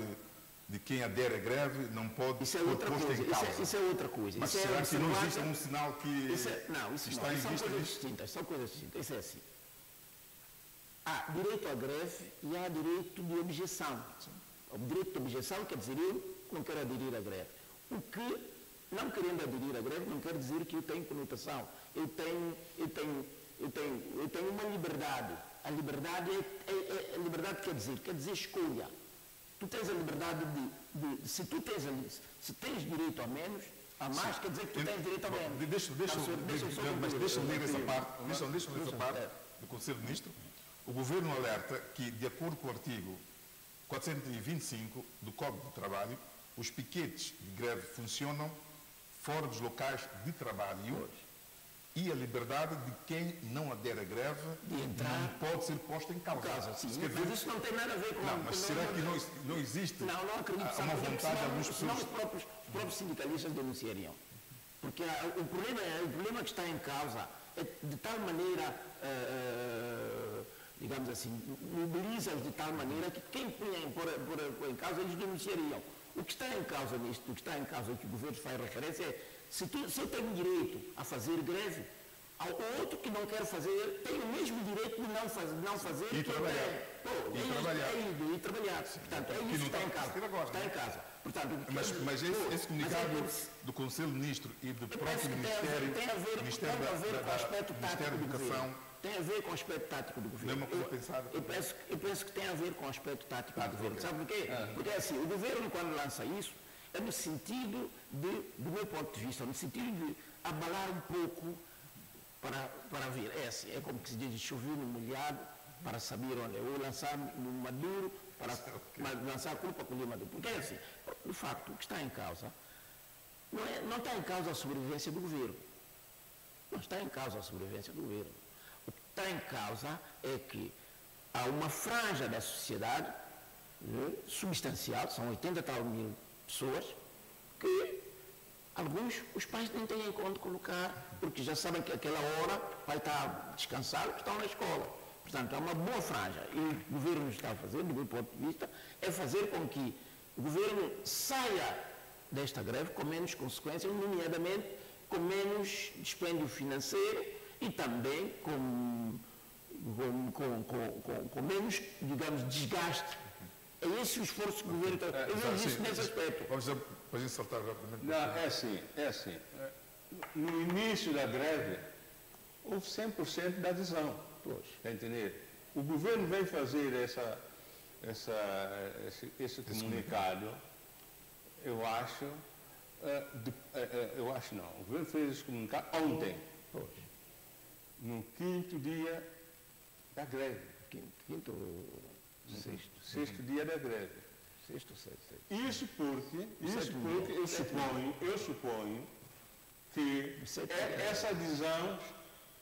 de quem adere à greve não pode ser posta em causa? Isso é outra coisa. Mas será que não existe um sinal que está em vista disto? São coisas distintas. Isso é assim. Há direito à greve e há direito de objeção. O direito de objeção quer dizer eu não quero aderir à greve. O que, não querendo aderir à greve, não quer dizer que eu tenho conotação. Eu tenho uma liberdade. A liberdade a liberdade quer dizer escolha. Tu tens a liberdade se tens direito a menos, a mais, quer dizer que tu tens direito a menos. Deixa-me ler essa parte do Conselho de Ministros. O Governo alerta que, de acordo com o artigo 425 do Código do Trabalho, os piquetes de greve funcionam fora dos locais de trabalho e a liberdade de quem não adere à greve não pode ser posta em causa. Mas isso não tem nada a ver com... Mas será que não existe não acredito, uma vontade de algumas pessoas... Os próprios sindicalistas denunciariam. Porque o problema que está em causa é de tal maneira digamos assim, mobiliza-os de tal maneira que quem punha em causa, eles denunciariam. O que está em causa nisto, o que está em causa que o governo faz referência é, se eu tenho direito a fazer greve, o outro que não quer fazer tem o mesmo direito de não fazer e trabalhar. E trabalhar. Portanto, é isso que está em causa. Está em casa. Portanto, mas esse comunicado do Conselho de Ministros e do próprio Ministério da Educação tem a ver com o aspecto tático do governo. Não é uma coisa pensada. Eu penso que tem a ver com o aspecto tático do governo. Sabe por quê? Porque assim, o governo, quando lança isso, é no sentido do meu ponto de vista, no sentido de abalar um pouco para ver. É assim, é como que se diz, chover no molhado para saber onde é. Ou lançar no maduro para lançar a culpa com o maduro. Porque é assim, de facto, o que está em causa não está em causa a sobrevivência do governo. Não está em causa a sobrevivência do governo. O que está em causa é que há uma franja da sociedade substancial, são 80 tal mil pessoas, que alguns os pais nem têm em conta colocar, porque já sabem que aquela hora vai estar descansado, estão na escola. Portanto, há uma boa franja. E o que o governo está a fazer, do meu ponto de vista, é fazer com que o governo saia desta greve com menos consequências, nomeadamente com menos dispêndio financeiro e também com menos, digamos, desgaste. É esse o esforço que o governo está a fazer. Eu vejo isso nesse aspecto. Vamos saltar rapidamente. Não, é assim. No início da greve, houve 100% de adesão. Está a entender? O governo vem fazer esse comunicado, eu acho não. O governo fez esse comunicado ontem, no 5º dia da greve. Sexto dia da greve. Isso porque eu suponho que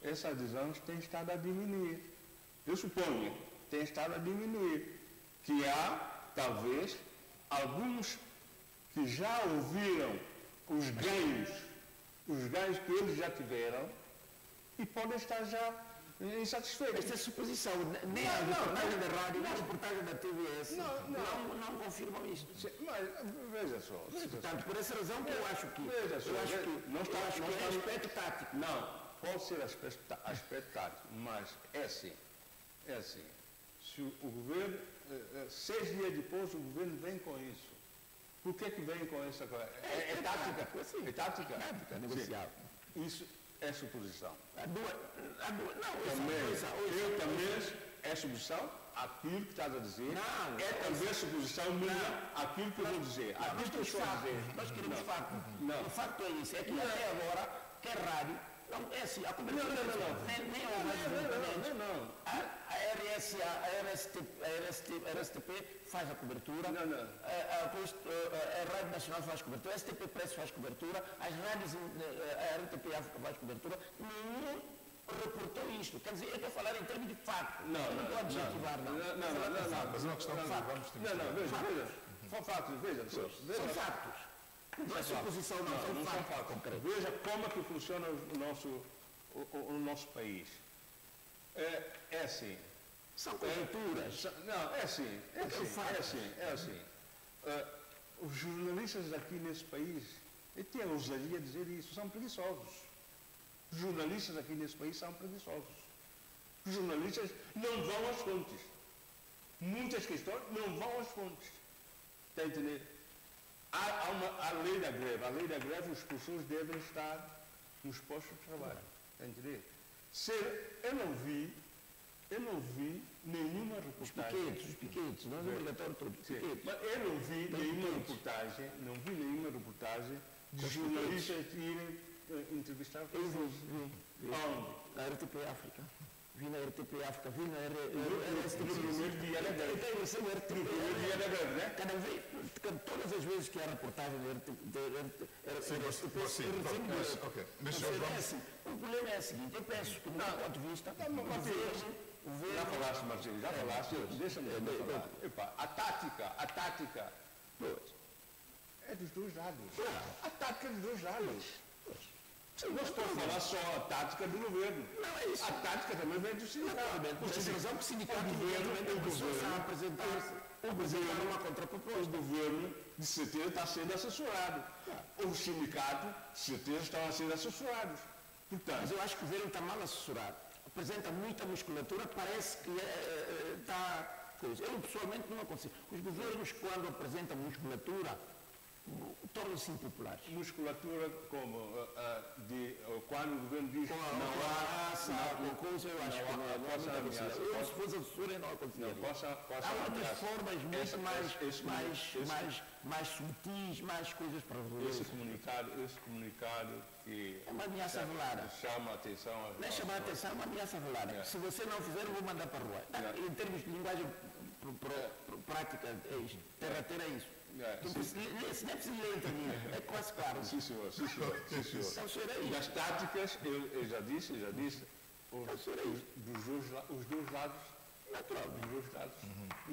essa adesão tem estado a diminuir. Eu suponho que tem estado a diminuir. Que há, talvez, alguns que já ouviram os ganhos que eles já tiveram e podem estar já insatisfeitos. Esta é a suposição. Nem a reportagem da rádio, nem a reportagem da TVS não confirmam isto. Mas, veja só. Portanto, por essa razão que eu acho que é aspecto tático. Não, pode ser aspecto tático, mas é assim. Se o governo, 6 dias depois, o governo vem com isso. Por que vem com essa coisa? É tática. É tática. Tática negocial. Isso é suposição. Eu também é suposição aquilo que estás a dizer. É também suposição minha aquilo que eu vou dizer. Nós queremos fato. O facto é isso. É que até agora, quer rádio, é assim, a cobertura a RSTP faz a cobertura, a Rádio Nacional faz cobertura, a STP Press faz cobertura, as rádios, a RTP África faz cobertura, nenhum reportou isto. Quer dizer, eu estou a falar em termos de facto. Não estou a adjetivar, não. Mas é uma questão que vamos ter. Veja. São fatos, veja. São fatos. Não é suposição, não, são fatos concretos. Veja como é que funciona o nosso país. É assim. São conjunturas. Não, é assim. Os jornalistas aqui nesse país, eu tenho a ousadia de dizer isso, são preguiçosos. Os jornalistas aqui nesse país são preguiçosos. Os jornalistas não vão às fontes. Muitas questões não vão às fontes. Está a entender? Há a lei da greve. A lei da greve, os professores devem estar nos postos de trabalho. Está a entender? Eu não vi nenhuma reportagem. Os piquetes, não é obrigatório todos. Mas eu não vi nenhuma reportagem de jornalistas irem entrevistar pessoas. Onde? Na RTP África. Vi na RTP África, vi na RSTP. No primeiro dia da greve. No primeiro dia da greve, né? Todas as vezes que há reportagem da RSTP, o problema é o seguinte, eu penso que, do meu ponto de vista, já falaste, Marcelo, já falaste, deixa-me falar. A tática é dos dois lados. A tática é dos dois lados. Não estou a falar só a tática do governo. Não, é isso. A tática também vem do sindicato. Por essa razão que o sindicato a apresentar uma contraproposta. O governo, de certeza, está sendo assessorado. O sindicato, de certeza, estão a ser assessorados. Portanto, mas eu acho que o governo está mal assessorado. Apresenta muita musculatura, parece que está... Eu, pessoalmente, não aconselho. Os governos, quando apresentam musculatura, tornam-se impopulares. Musculatura como quando o governo diz não há coisa, eu acho que não é muito aconselhável. Eu, se fosse assessor, eu não aconselharia. Há outras formas muito mais sutis, mais coisas para resolver. Esse comunicado que é uma ameaça velada. Chama a atenção. Não é chamar a atenção, é uma ameaça velada. Se você não fizer, eu vou mandar para a rua. Em termos de linguagem prática, terra a terra é isso. Se não é preciso ler entre mim, é quase claro. Sim, senhor. E as táticas, eu já disse, os dois lados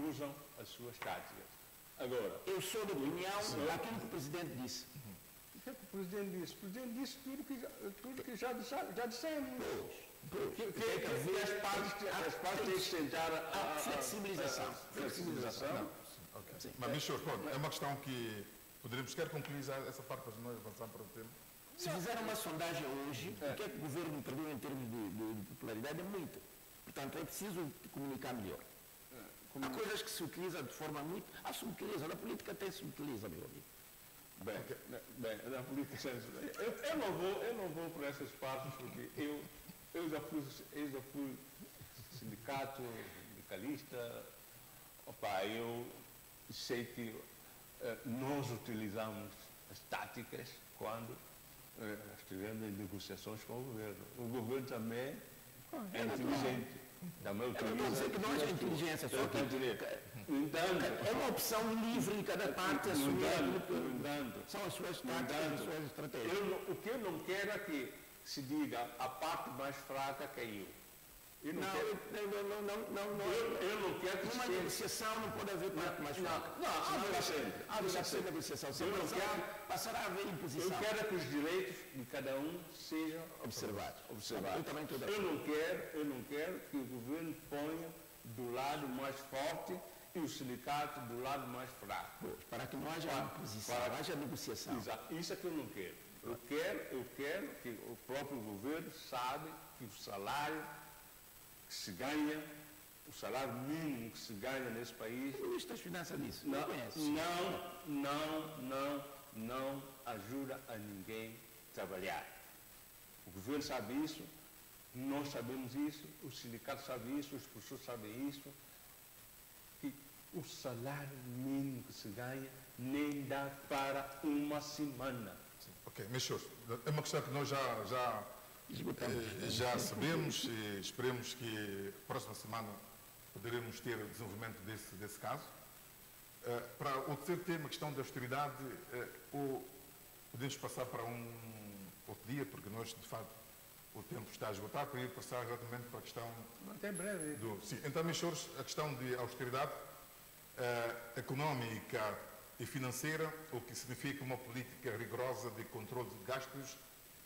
usam as suas táticas. Agora, eu sou da opinião daquilo que o Presidente disse. O que é que o Presidente disse? O Presidente disse tudo que já dissemos. Que as partes têm que sentar a flexibilização. Okay. Mas, senhor, é uma questão que poderíamos querer concluir essa parte para nós avançar para o tema. Se fizer uma sondagem hoje, o que é que o governo perdeu em termos de popularidade é muito. Portanto, é preciso comunicar melhor. Há coisas que se utilizam de forma muito... se utiliza, na política até se utiliza, meu amigo. Bem, na política... Eu não vou por essas partes, porque eu já fui sindicalista. Eu sei que nós utilizamos as táticas quando estivemos em negociações com o governo. O governo também é inteligente. Também utiliza... Eu não estou dizendo que não é inteligência, só que é uma opção livre de cada parte assumir. São as suas táticas, as suas estratégias. O que eu não quero é que se diga a parte mais fraca caiu. Eu não quero que numa negociação não pode haver parte mais fraca. Haverá sempre negociação. Se eu não quero, passará a haver imposição. Eu quero que os direitos de cada um sejam observados. Eu não quero que o governo ponha do lado mais forte e o sindicato do lado mais fraco. Para que não haja imposição, haja negociação. Exato. Isso é que eu não quero. Eu quero que o próprio governo saiba que o salário que se ganha, o salário mínimo que se ganha nesse país... O Ministro das Finanças disse, não ajuda a ninguém a trabalhar. O governo sabe isso, nós sabemos isso, o sindicato sabe isso, os professores sabem isso, que o salário mínimo que se ganha nem dá para uma semana. Ok, meus senhores, é uma questão que nós já sabemos e esperemos que próxima semana poderemos ter o desenvolvimento desse caso. Para o terceiro tema, a questão da austeridade, podemos passar para um outro dia, porque nós, de facto, o tempo está a esgotar, para ir passar exatamente para a questão... Até breve. Sim. Então, meus senhores, a questão de austeridade económica e financeira, o que significa uma política rigorosa de controle de gastos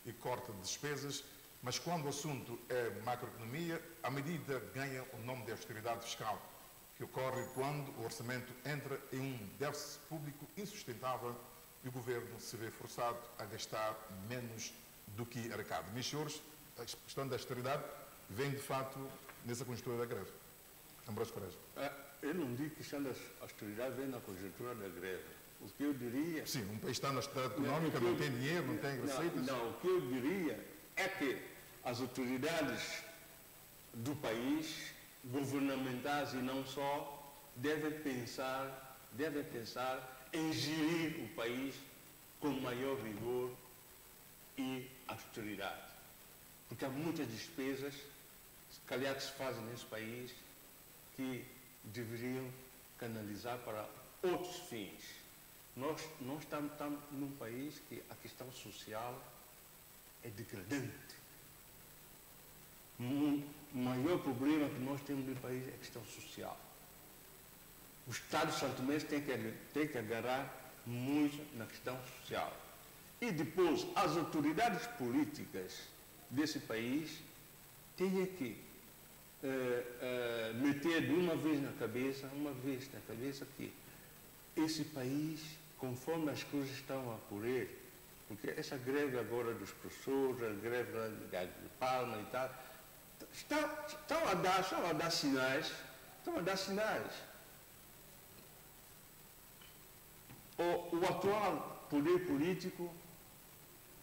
e corte de despesas, mas quando o assunto é macroeconomia, a medida ganha o nome de austeridade fiscal, que ocorre quando o orçamento entra em um déficit público insustentável e o governo se vê forçado a gastar menos do que arrecada. Meus senhores, a questão da austeridade vem, de fato, nessa conjuntura da greve. Ambrosio Quaresma. Eu não digo que a questão da austeridade vem na conjuntura da greve. O que eu diria... Sim, um país está na austeridade económica, não tem dinheiro, não tem receitas... Não, o que eu diria é que as autoridades do país, governamentais e não só, devem pensar em gerir o país com maior rigor e austeridade. Porque há muitas despesas, se calhar, que se fazem nesse país, que deveriam canalizar para outros fins. Nós estamos num país que a questão social é degradante. O maior problema que nós temos no país é a questão social. O Estado santomense tem que agarrar muito na questão social. e depois as autoridades políticas desse país têm que meter de uma vez na cabeça que esse país, conforme as coisas estão a ocorrer, porque essa greve agora dos professores, a greve de Palma e tal, estão a dar sinais. O atual poder político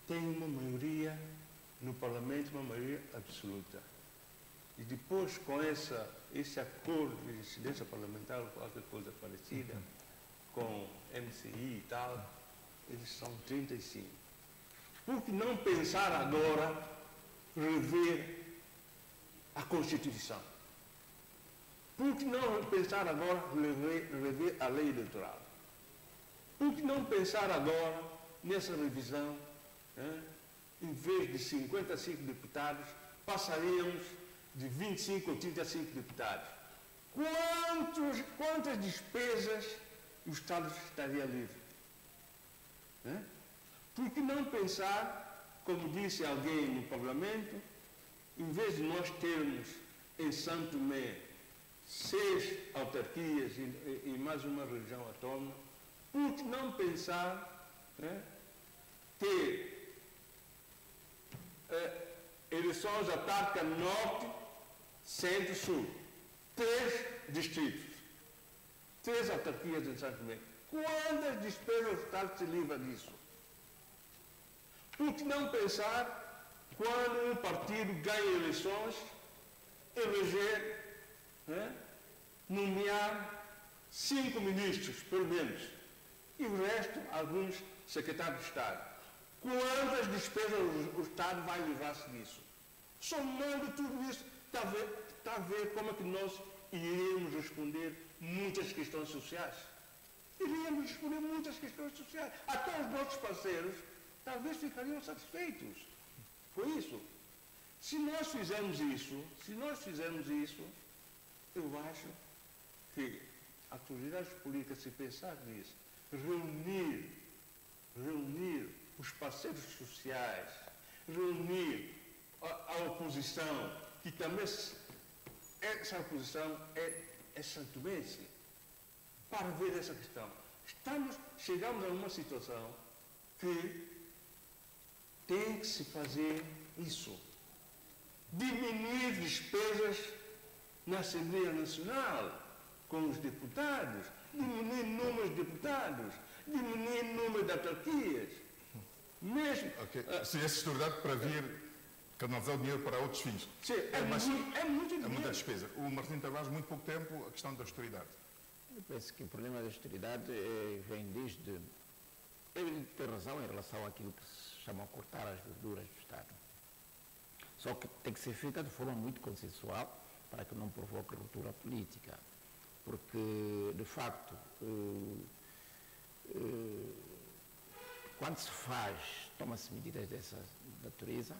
tem uma maioria no Parlamento, uma maioria absoluta. E depois, com esse acordo de incidência parlamentar ou qualquer coisa parecida, com MCI e tal, eles são 35. Por que não pensar agora rever a Constituição? Por que não pensar agora rever a lei eleitoral? Por que não pensar agora nessa revisão, em vez de 55 deputados, passaríamos de 25 ou 35 deputados? Quantas despesas o Estado estaria livre? Por que não pensar, como disse alguém no Parlamento, em vez de nós termos em São Tomé 6 autarquias e mais uma região autónoma, por que não pensar ter eleições autárquicas norte, centro e sul? 3 distritos, 3 autarquias em São Tomé. Quantas despesas o Estado se livra disso? Por que não pensar, quando um partido ganha eleições, eleger, nomear 5 ministros, pelo menos, e o resto, alguns secretários de Estado? Quantas despesas o Estado vai livrar-se disso? Somando tudo isso, está a ver como é que nós iríamos responder muitas questões sociais? Iríamos responder muitas questões sociais. Até os nossos parceiros talvez ficariam satisfeitos com isso. Se nós fizermos isso, eu acho que autoridades políticas, se pensar nisso, reunir os parceiros sociais, reunir a oposição, que também essa oposição é santomense, para ver essa questão. Chegamos a uma situação que tem que se fazer isso. Diminuir despesas na Assembleia Nacional, com os deputados, diminuir o número de deputados, diminuir o número de autarquias. Mesmo. Okay. Sim, essa prioridade para vir canalizar o dinheiro para outros fins. Sim, muito dinheiro. É muita despesa. O Martim Tavares, muito pouco tempo, a questão da austeridade. Eu penso que o problema da austeridade vem desde... Ele tem razão em relação àquilo que se chama cortar as gorduras do Estado. Só que tem que ser feita de forma muito consensual para que não provoque ruptura política. Porque, de facto, quando se toma-se medidas dessa natureza,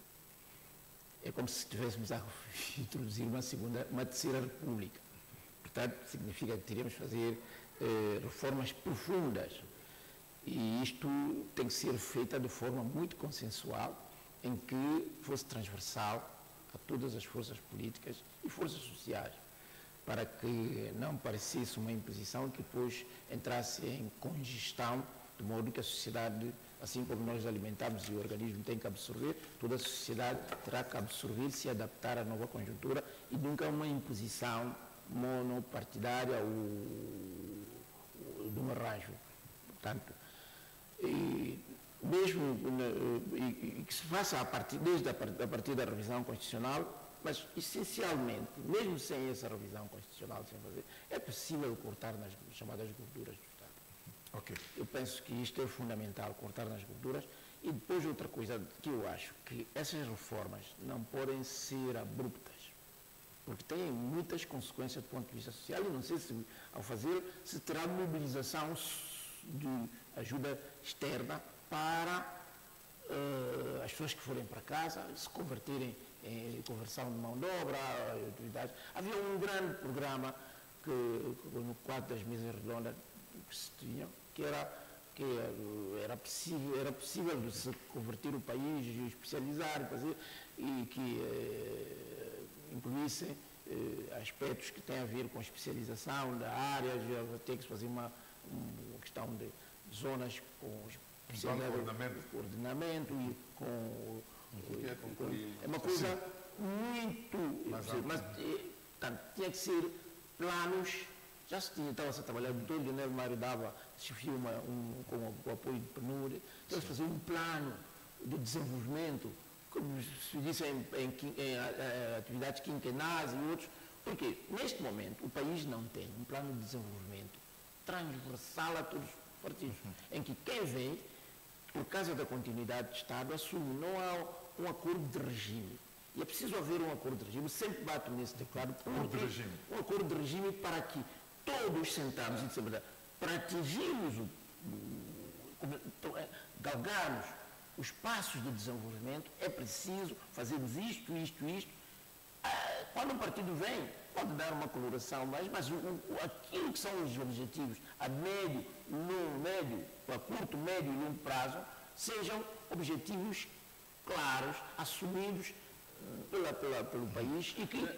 é como se estivéssemos a introduzir uma terceira república. Portanto, significa que teríamos que fazer reformas profundas. E isto tem que ser feito de forma muito consensual, em que fosse transversal a todas as forças políticas e forças sociais, para que não parecesse uma imposição que depois entrasse em congestão, de modo que a sociedade, assim como nós alimentamos e o organismo tem que absorver, toda a sociedade terá que absorver, se adaptar à nova conjuntura, e nunca uma imposição monopartidária ou de um arranjo. Portanto, mesmo que se faça a partir da revisão constitucional, mas essencialmente, mesmo sem essa revisão constitucional, é possível cortar nas chamadas gorduras do Estado. Okay. Eu penso que isto é fundamental, cortar nas gorduras. E depois outra coisa que eu acho, que essas reformas não podem ser abruptas, porque têm muitas consequências do ponto de vista social, e não sei se, ao fazer, se terá mobilização de ajuda externa para as pessoas que forem para casa se converterem em conversão de mão de obra, atividades. Havia um grande programa que no quadro das mesas redondas que se tinha, que era que era possível de se converter o país, especializar, fazer, e que incluísse aspectos que têm a ver com a especialização da área, já ter que se fazer uma questão de zonas com coordenamento e com... É uma coisa muito... Mas tinha que ser planos. Já se estava a trabalhar, o doutor Leonel Mário dava, chefiou com o apoio de PNUD, tinha que fazer um plano de desenvolvimento, como se disse em atividades quinquenais e outros, porque neste momento o país não tem um plano de desenvolvimento transversal a todos os partidos, em que quem vem, por causa da continuidade de Estado, assume, não há um acordo de regime. E é preciso haver um acordo de regime, sempre bato nesse teclado, um acordo de regime para que todos sentamos e dissemos, para atingirmos, galgarmos os passos de desenvolvimento, é preciso fazermos isto. Quando um partido vem, pode dar uma coloração, mas aquilo que são os objetivos a curto, médio e longo prazo, sejam objetivos claros, assumidos pelo país e que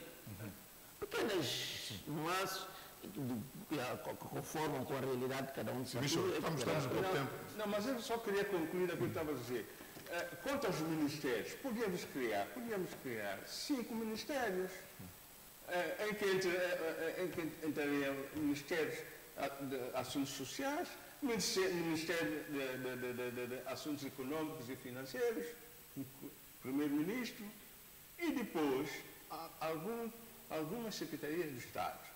pequenas nuances que conformam com a realidade de cada um de nós. Não, mas eu só queria concluir aquilo que estava a dizer. Quanto aos ministérios, podíamos criar 5 ministérios em que entrariam ministérios de assuntos sociais, ministério de assuntos econômicos e financeiros, primeiro-ministro, e depois algumas secretarias de Estado.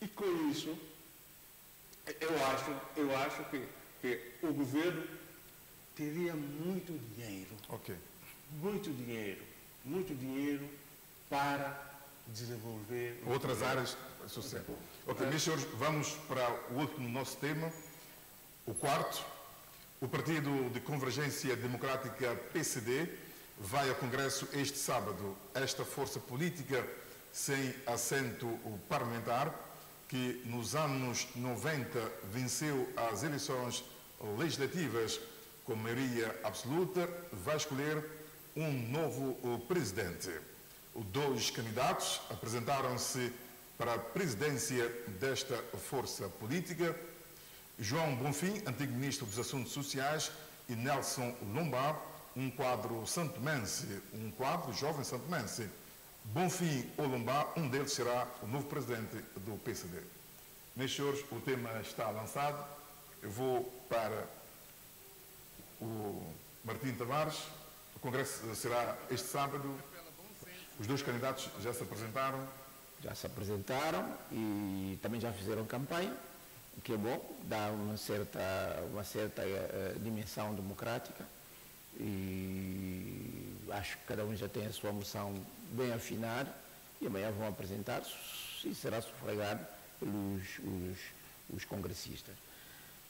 E com isso, eu acho que o governo teria muito dinheiro. Ok. Muito dinheiro para desenvolver outras áreas sociais. Ok, meus senhores, vamos para o último nosso tema, o quarto. O Partido de Convergência Democrática PCD vai ao Congresso este sábado. Esta força política sem assento parlamentar, que nos anos 90 venceu as eleições legislativas com maioria absoluta, vai escolher um novo presidente. Os 2 candidatos apresentaram-se para a presidência desta força política: João Bonfim, antigo ministro dos Assuntos Sociais, e Nelson Lombard, um quadro jovem santomense. Bonfim ou Lombard, um deles será o novo presidente do PCD. Meus senhores, o tema está lançado. Eu vou para o Martim Tavares. O Congresso será este sábado. Os 2 candidatos já se apresentaram. Já se apresentaram e também já fizeram campanha, o que é bom, dá uma certa dimensão democrática, e acho que cada um já tem a sua moção bem afinada, e amanhã vão apresentar-se e será sufragado pelos os congressistas.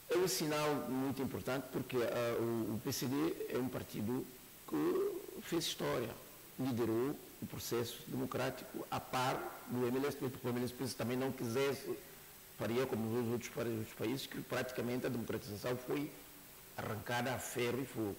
É um sinal muito importante, porque o PCD é um partido que fez história, liderou o processo democrático a par do MLSP, porque o MLSP também não quisesse, faria como os outros países, que praticamente a democratização foi arrancada a ferro e fogo.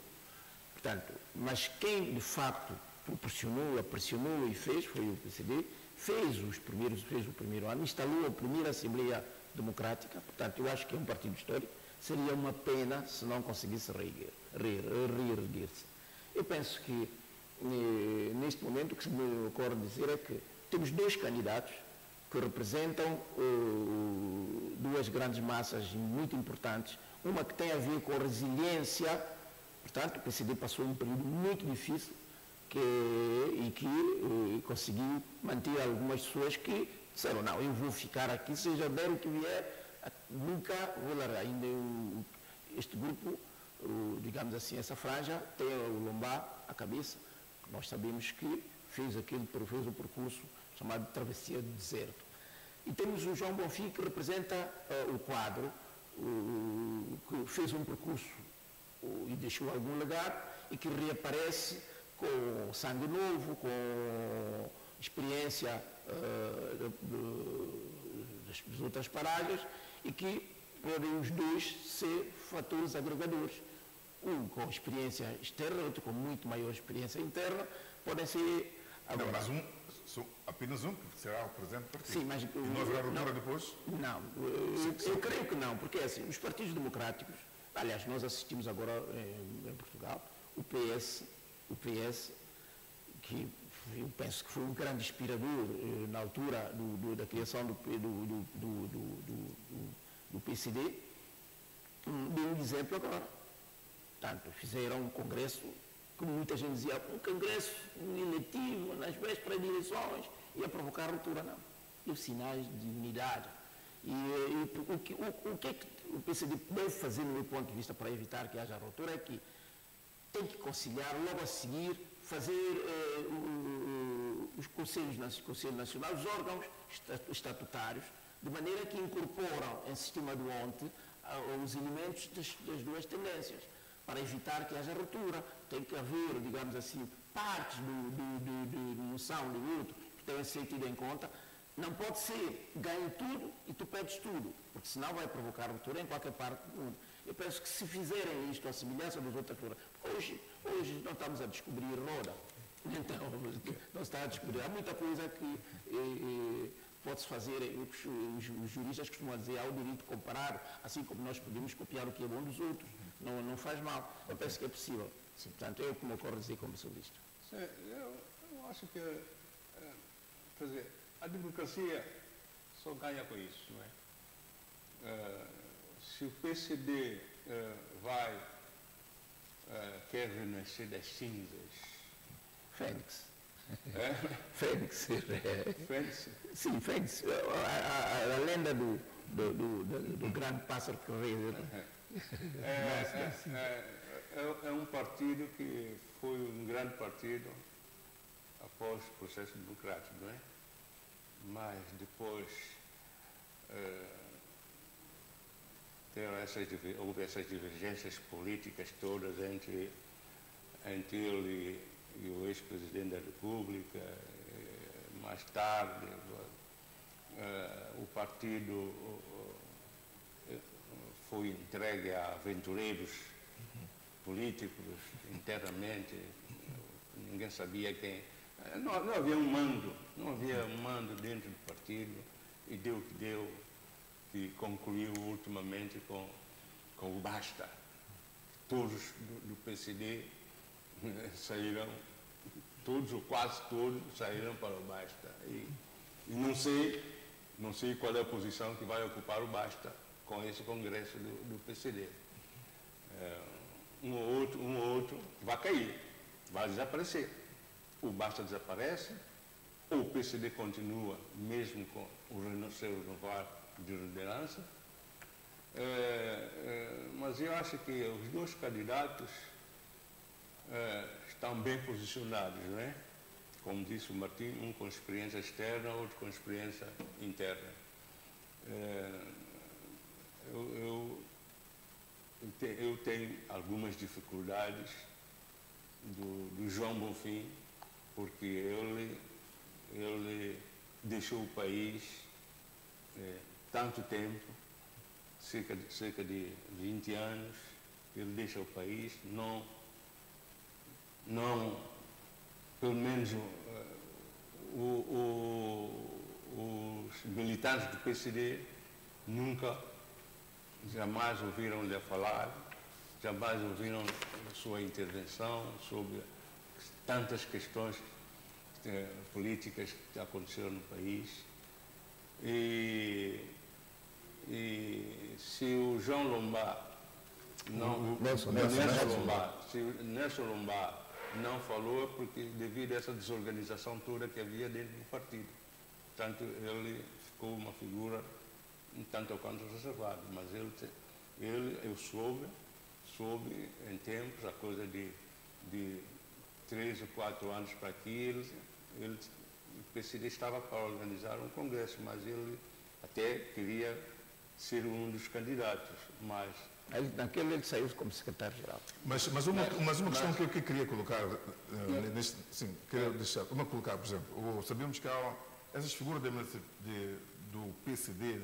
Portanto, mas quem de facto proporcionou, pressionou e fez foi o PCD, fez o primeiro ano, instalou a primeira Assembleia Democrática. Portanto, eu acho que é um partido histórico. Seria uma pena se não conseguisse reerguer-se. Eu penso que neste momento o que se me ocorre dizer é que temos 2 candidatos que representam 2 grandes massas muito importantes, uma que tem a ver com resiliência. Portanto, o PCD passou um período muito difícil e que conseguiu manter algumas pessoas que disseram, não, eu vou ficar aqui, seja der o que vier, nunca vou largar. Ainda este grupo, digamos assim, essa franja, tem o Lombard à cabeça. Nós sabemos que fez o percurso chamado de travessia do deserto. E temos o João Bonfim, que representa o quadro, que fez um percurso e deixou algum legado, e que reaparece com sangue novo, com experiência das outras paragens, e que podem os dois ser fatores agregadores. Um com experiência externa, outro com muito maior experiência interna, podem ser... Agora, mas apenas um que será o presidente do partido. Sim, mas... E não haverá ruptura depois? Não, eu creio que não, porque assim, os partidos democráticos, aliás, nós assistimos agora em Portugal, o PS, que eu penso que foi um grande inspirador na altura da criação do PCD, deu um exemplo agora. Portanto, fizeram um congresso, como muita gente dizia, um congresso eletivo nas vésperas de eleições, ia provocar ruptura, não. Deu sinais de unidade. O que é que o PCD deve fazer, no meu ponto de vista, para evitar que haja ruptura, é que tem que conciliar, logo a seguir, fazer os Conselhos Nacionais, os órgãos estatutários, de maneira que incorporam em sistema do ONTE os elementos das duas tendências, para evitar que haja ruptura. Tem que haver, digamos assim, partes de noção do outro que tenham sido tido em conta. Não pode ser ganho tudo e tu perdes tudo, porque senão vai provocar ruptura em qualquer parte do mundo. Eu penso que se fizerem isto à semelhança das outras culturas, hoje não estamos a descobrir roda, então não se está a descobrir. Há muita coisa que pode-se fazer, os juristas costumam dizer, há o direito comparado, assim como nós podemos copiar o que é bom dos outros, não faz mal. Eu penso que é possível. Sim, portanto, eu como ocorre dizer como solista. Eu acho que, quer dizer, a democracia só ganha com isso, não é? Se o PCD quer renascer das cinzas... Fênix. Fênix. Fênix? Sim, Fênix. A lenda do grande pássaro que veio. É um partido que foi um grande partido após o processo democrático, não é? Mas depois houve essas divergências políticas todas entre ele e o ex-presidente da República. Mais tarde, o partido foi entregue a aventureiros políticos internamente. Ninguém sabia quem. Não havia um mando dentro do partido, e deu o que deu, que concluiu ultimamente com o basta. Todos do PCD saíram, todos ou quase todos saíram para o basta. E não sei qual é a posição que vai ocupar o basta com esse congresso do PCD. Um ou outro vai cair, vai desaparecer. O basta desaparece, ou o PCD continua, mesmo com o seu renovar de liderança. Mas eu acho que os dois candidatos estão bem posicionados, não é? Como disse o Martim, um com experiência externa, outro com experiência interna. Eu tenho algumas dificuldades do João Bonfim, porque ele deixou o país tanto tempo, cerca de 20 anos, ele deixa o país, pelo menos os militantes do PCD jamais ouviram-lhe falar, jamais ouviram sua intervenção sobre tantas questões políticas que aconteceram no país. E se o João Lombard se o Nelson Lombard não falou, é porque devido a essa desorganização toda que havia dentro do partido. Portanto, ele ficou uma figura um tanto ou quanto reservada, mas eu soube em tempos, a coisa de 3 ou 4 anos para aqui, o PCD estava para organizar um congresso, mas ele até queria ser um dos candidatos, mas... Naquele ele saiu como secretário-geral. Mas uma questão que eu queria colocar, por exemplo, sabemos que há essas figuras do PCD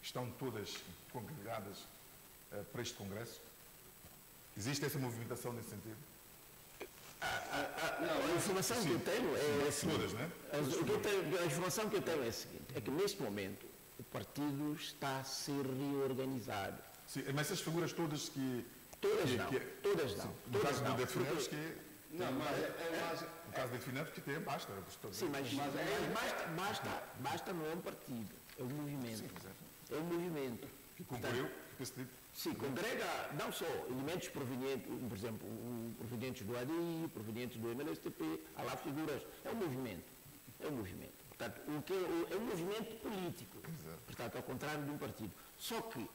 estão todas congregadas para este Congresso? Existe essa movimentação nesse sentido? Não, a informação que eu tenho é a seguinte. Todas, né? A informação que eu tenho é a seguinte, é que neste momento o partido está a ser reorganizado. Sim, mas essas figuras todas que... Todas não. No caso do Definevos, que... Não, mas no caso do Definevos, que tem basta. Sim, mas basta não é um partido, é um movimento. É um movimento. Que concluiu, sim, congrega não só elementos provenientes, por exemplo, provenientes do ADI, provenientes do MLSTP, há lá figuras. É um movimento. É um movimento. Portanto, é um movimento político. Exato. Portanto, ao contrário de um partido. Só que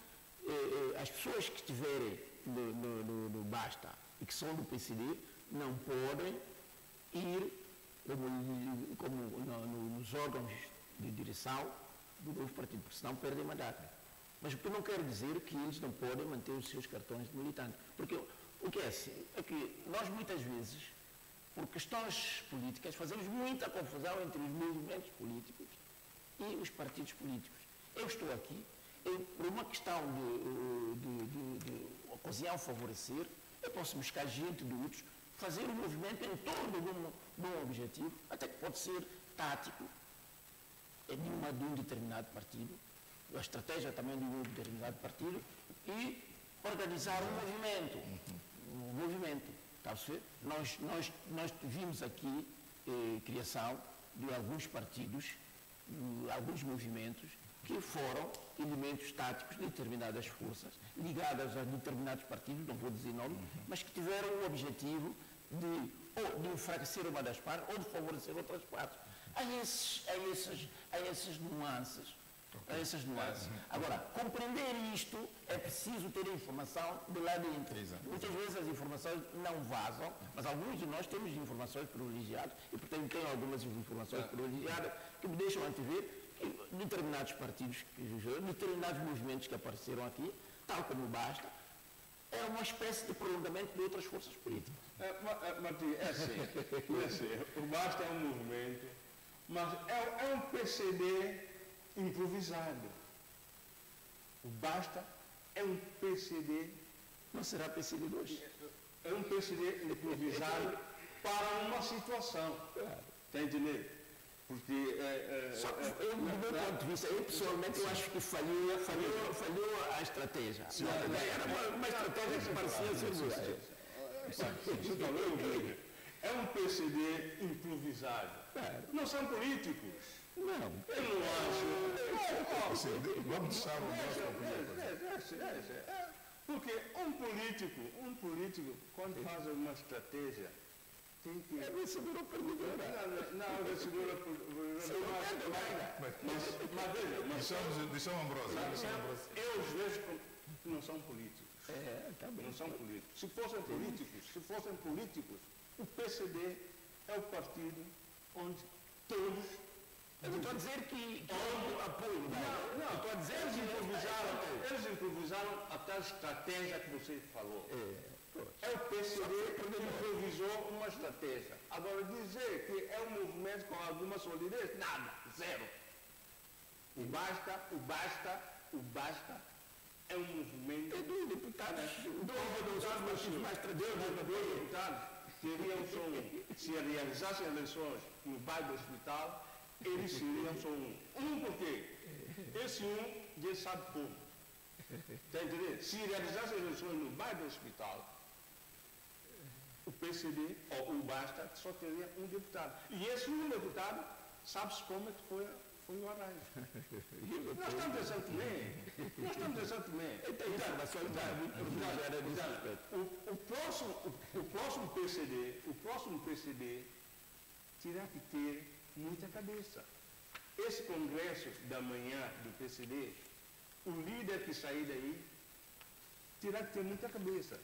as pessoas que estiverem no Basta e que são do PCD não podem ir como nos órgãos de direção do novo partido, porque senão perdem mandato. Mas o que não quer dizer que eles não podem manter os seus cartões de militante. Porque o que é assim, é que nós muitas vezes, por questões políticas, fazemos muita confusão entre os movimentos políticos e os partidos políticos. Eu estou aqui, por uma questão de ocasião favorecer, eu posso buscar gente de outros, fazer um movimento em torno de um objetivo, até que pode ser tático, de um determinado partido, a estratégia também de um determinado partido, e organizar um movimento. Está a perceber? Nós vimos aqui criação de alguns partidos, alguns movimentos, que foram elementos táticos de determinadas forças, ligadas a determinados partidos, não vou dizer nome, mas que tiveram o objetivo de enfraquecer uma das partes ou de favorecer outras partes. Há essas nuances. Agora, compreender isto é preciso ter a informação de lá dentro. Muitas vezes as informações não vazam, mas alguns de nós temos informações privilegiadas e, portanto, tenho algumas informações privilegiadas que me deixam antever que determinados partidos, determinados movimentos que apareceram aqui, tal como o Basta, é uma espécie de prolongamento de outras forças políticas. Martim, é assim. O Basta é um movimento, mas é um PCD improvisado. O Basta é um PCD... Não será PCD 2? É um PCD improvisado para uma situação. Está entendendo? Porque... Só que, do meu ponto de vista, eu pessoalmente acho que falhou a estratégia. Era uma estratégia que parecia ser boa. É um PCD improvisado. Não são políticos. Não. Eu não acho. Vamos deixar o Porque um político, quando faz uma estratégia, tem que... É vencedora ou perdedora. Não, vencedora ou perdedora. Mas deixamos Ambrosio. Eu os vejo que não são políticos. Não são políticos. Se fossem políticos, o PCD é o partido onde todos... Eu não estou a dizer que houve apoio. Não, estou a dizer que eles improvisaram a tal estratégia que você falou. É o PCD que improvisou uma estratégia. Agora, dizer que é um movimento com alguma solidez, nada, zero. O Basta é um movimento... É dos deputados, dos mais tradicionais. Dois deputados queriam se realizassem eleições no bairro do hospital, eles seriam só um. Por quê? Esse já sabe como. Está entendendo? Se realizassem eleições no bairro do hospital, o PCD, ou o Basta, só teria um deputado. E esse um deputado, sabe-se como é que foi o arranjo. Nós estamos pensando também. O próximo PCD terá que ter muita cabeça. Esse congresso da manhã do PCD, o líder que sair daí terá que ter muita cabeça.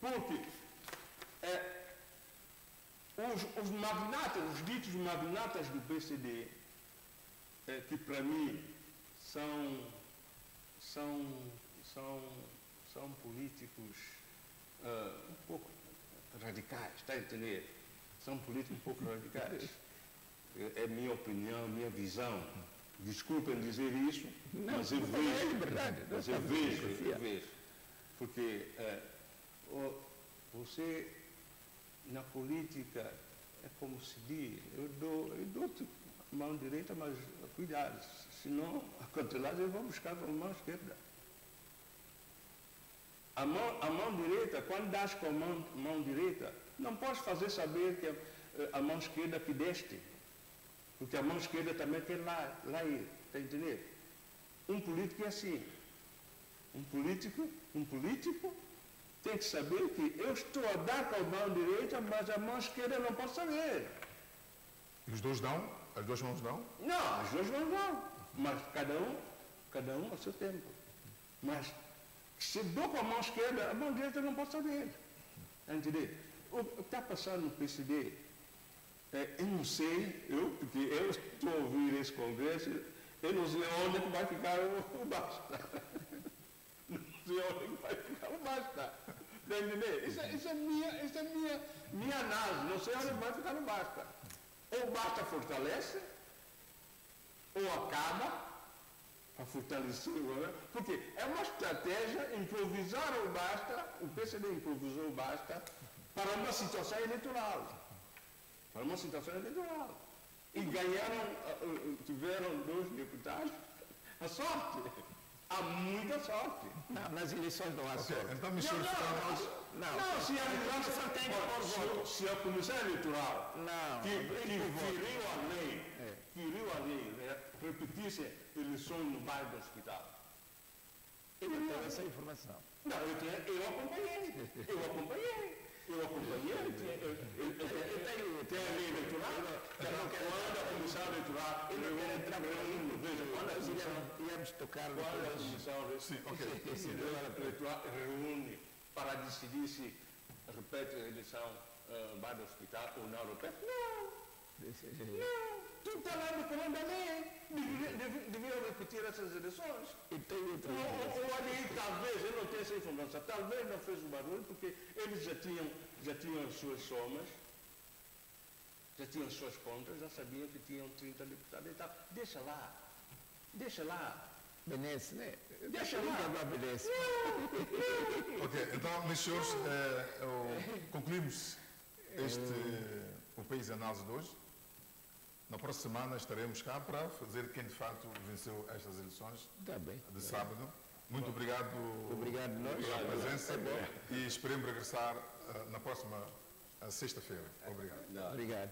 Porque os magnatas, os ditos magnatas do PCD, que para mim são políticos um pouco radicais, está a entender? São políticos um pouco radicais. É minha opinião, minha visão Desculpem dizer isso, Não, mas eu é vejo. verdade. Mas eu vejo. Porque você, na política, é como se diz, eu dou-te mão direita, mas cuidado, senão a controlar eu vou buscar com a mão esquerda. A mão direita, quando dás com a mão direita, não podes fazer saber que a mão esquerda que deste, porque a mão esquerda também quer lá ir, está entendendo? Um político é assim. Um político tem que saber que eu estou a dar com a mão direita, mas a mão esquerda não pode saber. E os dois dão? As duas mãos dão? Não, as duas mãos dão. Mas cada um ao seu tempo. Mas se dou com a mão esquerda, a mão direita não pode saber. Entendeu? O que está passando no PCD, eu não sei, porque eu estou a ouvir esse congresso, eu não sei onde é que vai ficar o Basta. Não sei onde é que vai ficar o Basta. Está entendendo? Isso é minha análise, não sei onde vai ficar o Basta. Ou o Basta fortalece, ou acaba para fortalecer o governo, porque é uma estratégia improvisar o Basta, o PCD improvisou o Basta para uma situação eleitoral. Para uma situação eleitoral. E tiveram 2 deputados. A sorte. Há muita sorte. Não, nas eleições não há sorte. Então, Michel, se a Comissão Eleitoral feriu a lei, repetisse eleições no bairro do hospital. Eu não tenho essa informação. Não, eu acompanhei. Eu tenho a lei eleitoral, quando a Comissão Eleitoral íamos tocar no quando a Comissão Eleitoral reúne para decidir se repete a eleição bairro do hospital ou não repete. Não. Tudo está lá no comando da lei. Deviam repetir essas eleições. Ou ali, talvez, eu não tenho essa informação, talvez não fez o barulho, porque eles já tinham as suas somas, já tinham as suas contas, já sabiam que tinham 30 deputados e tal. Deixa lá. Benesse, né? Deixa lá. Benesse. Ok, então, meus senhores, concluímos o País em Análise de hoje. Na próxima semana estaremos cá para fazer quem de fato venceu estas eleições de sábado. Muito obrigado pela presença e esperemos regressar na próxima sexta-feira. Obrigado. Obrigado.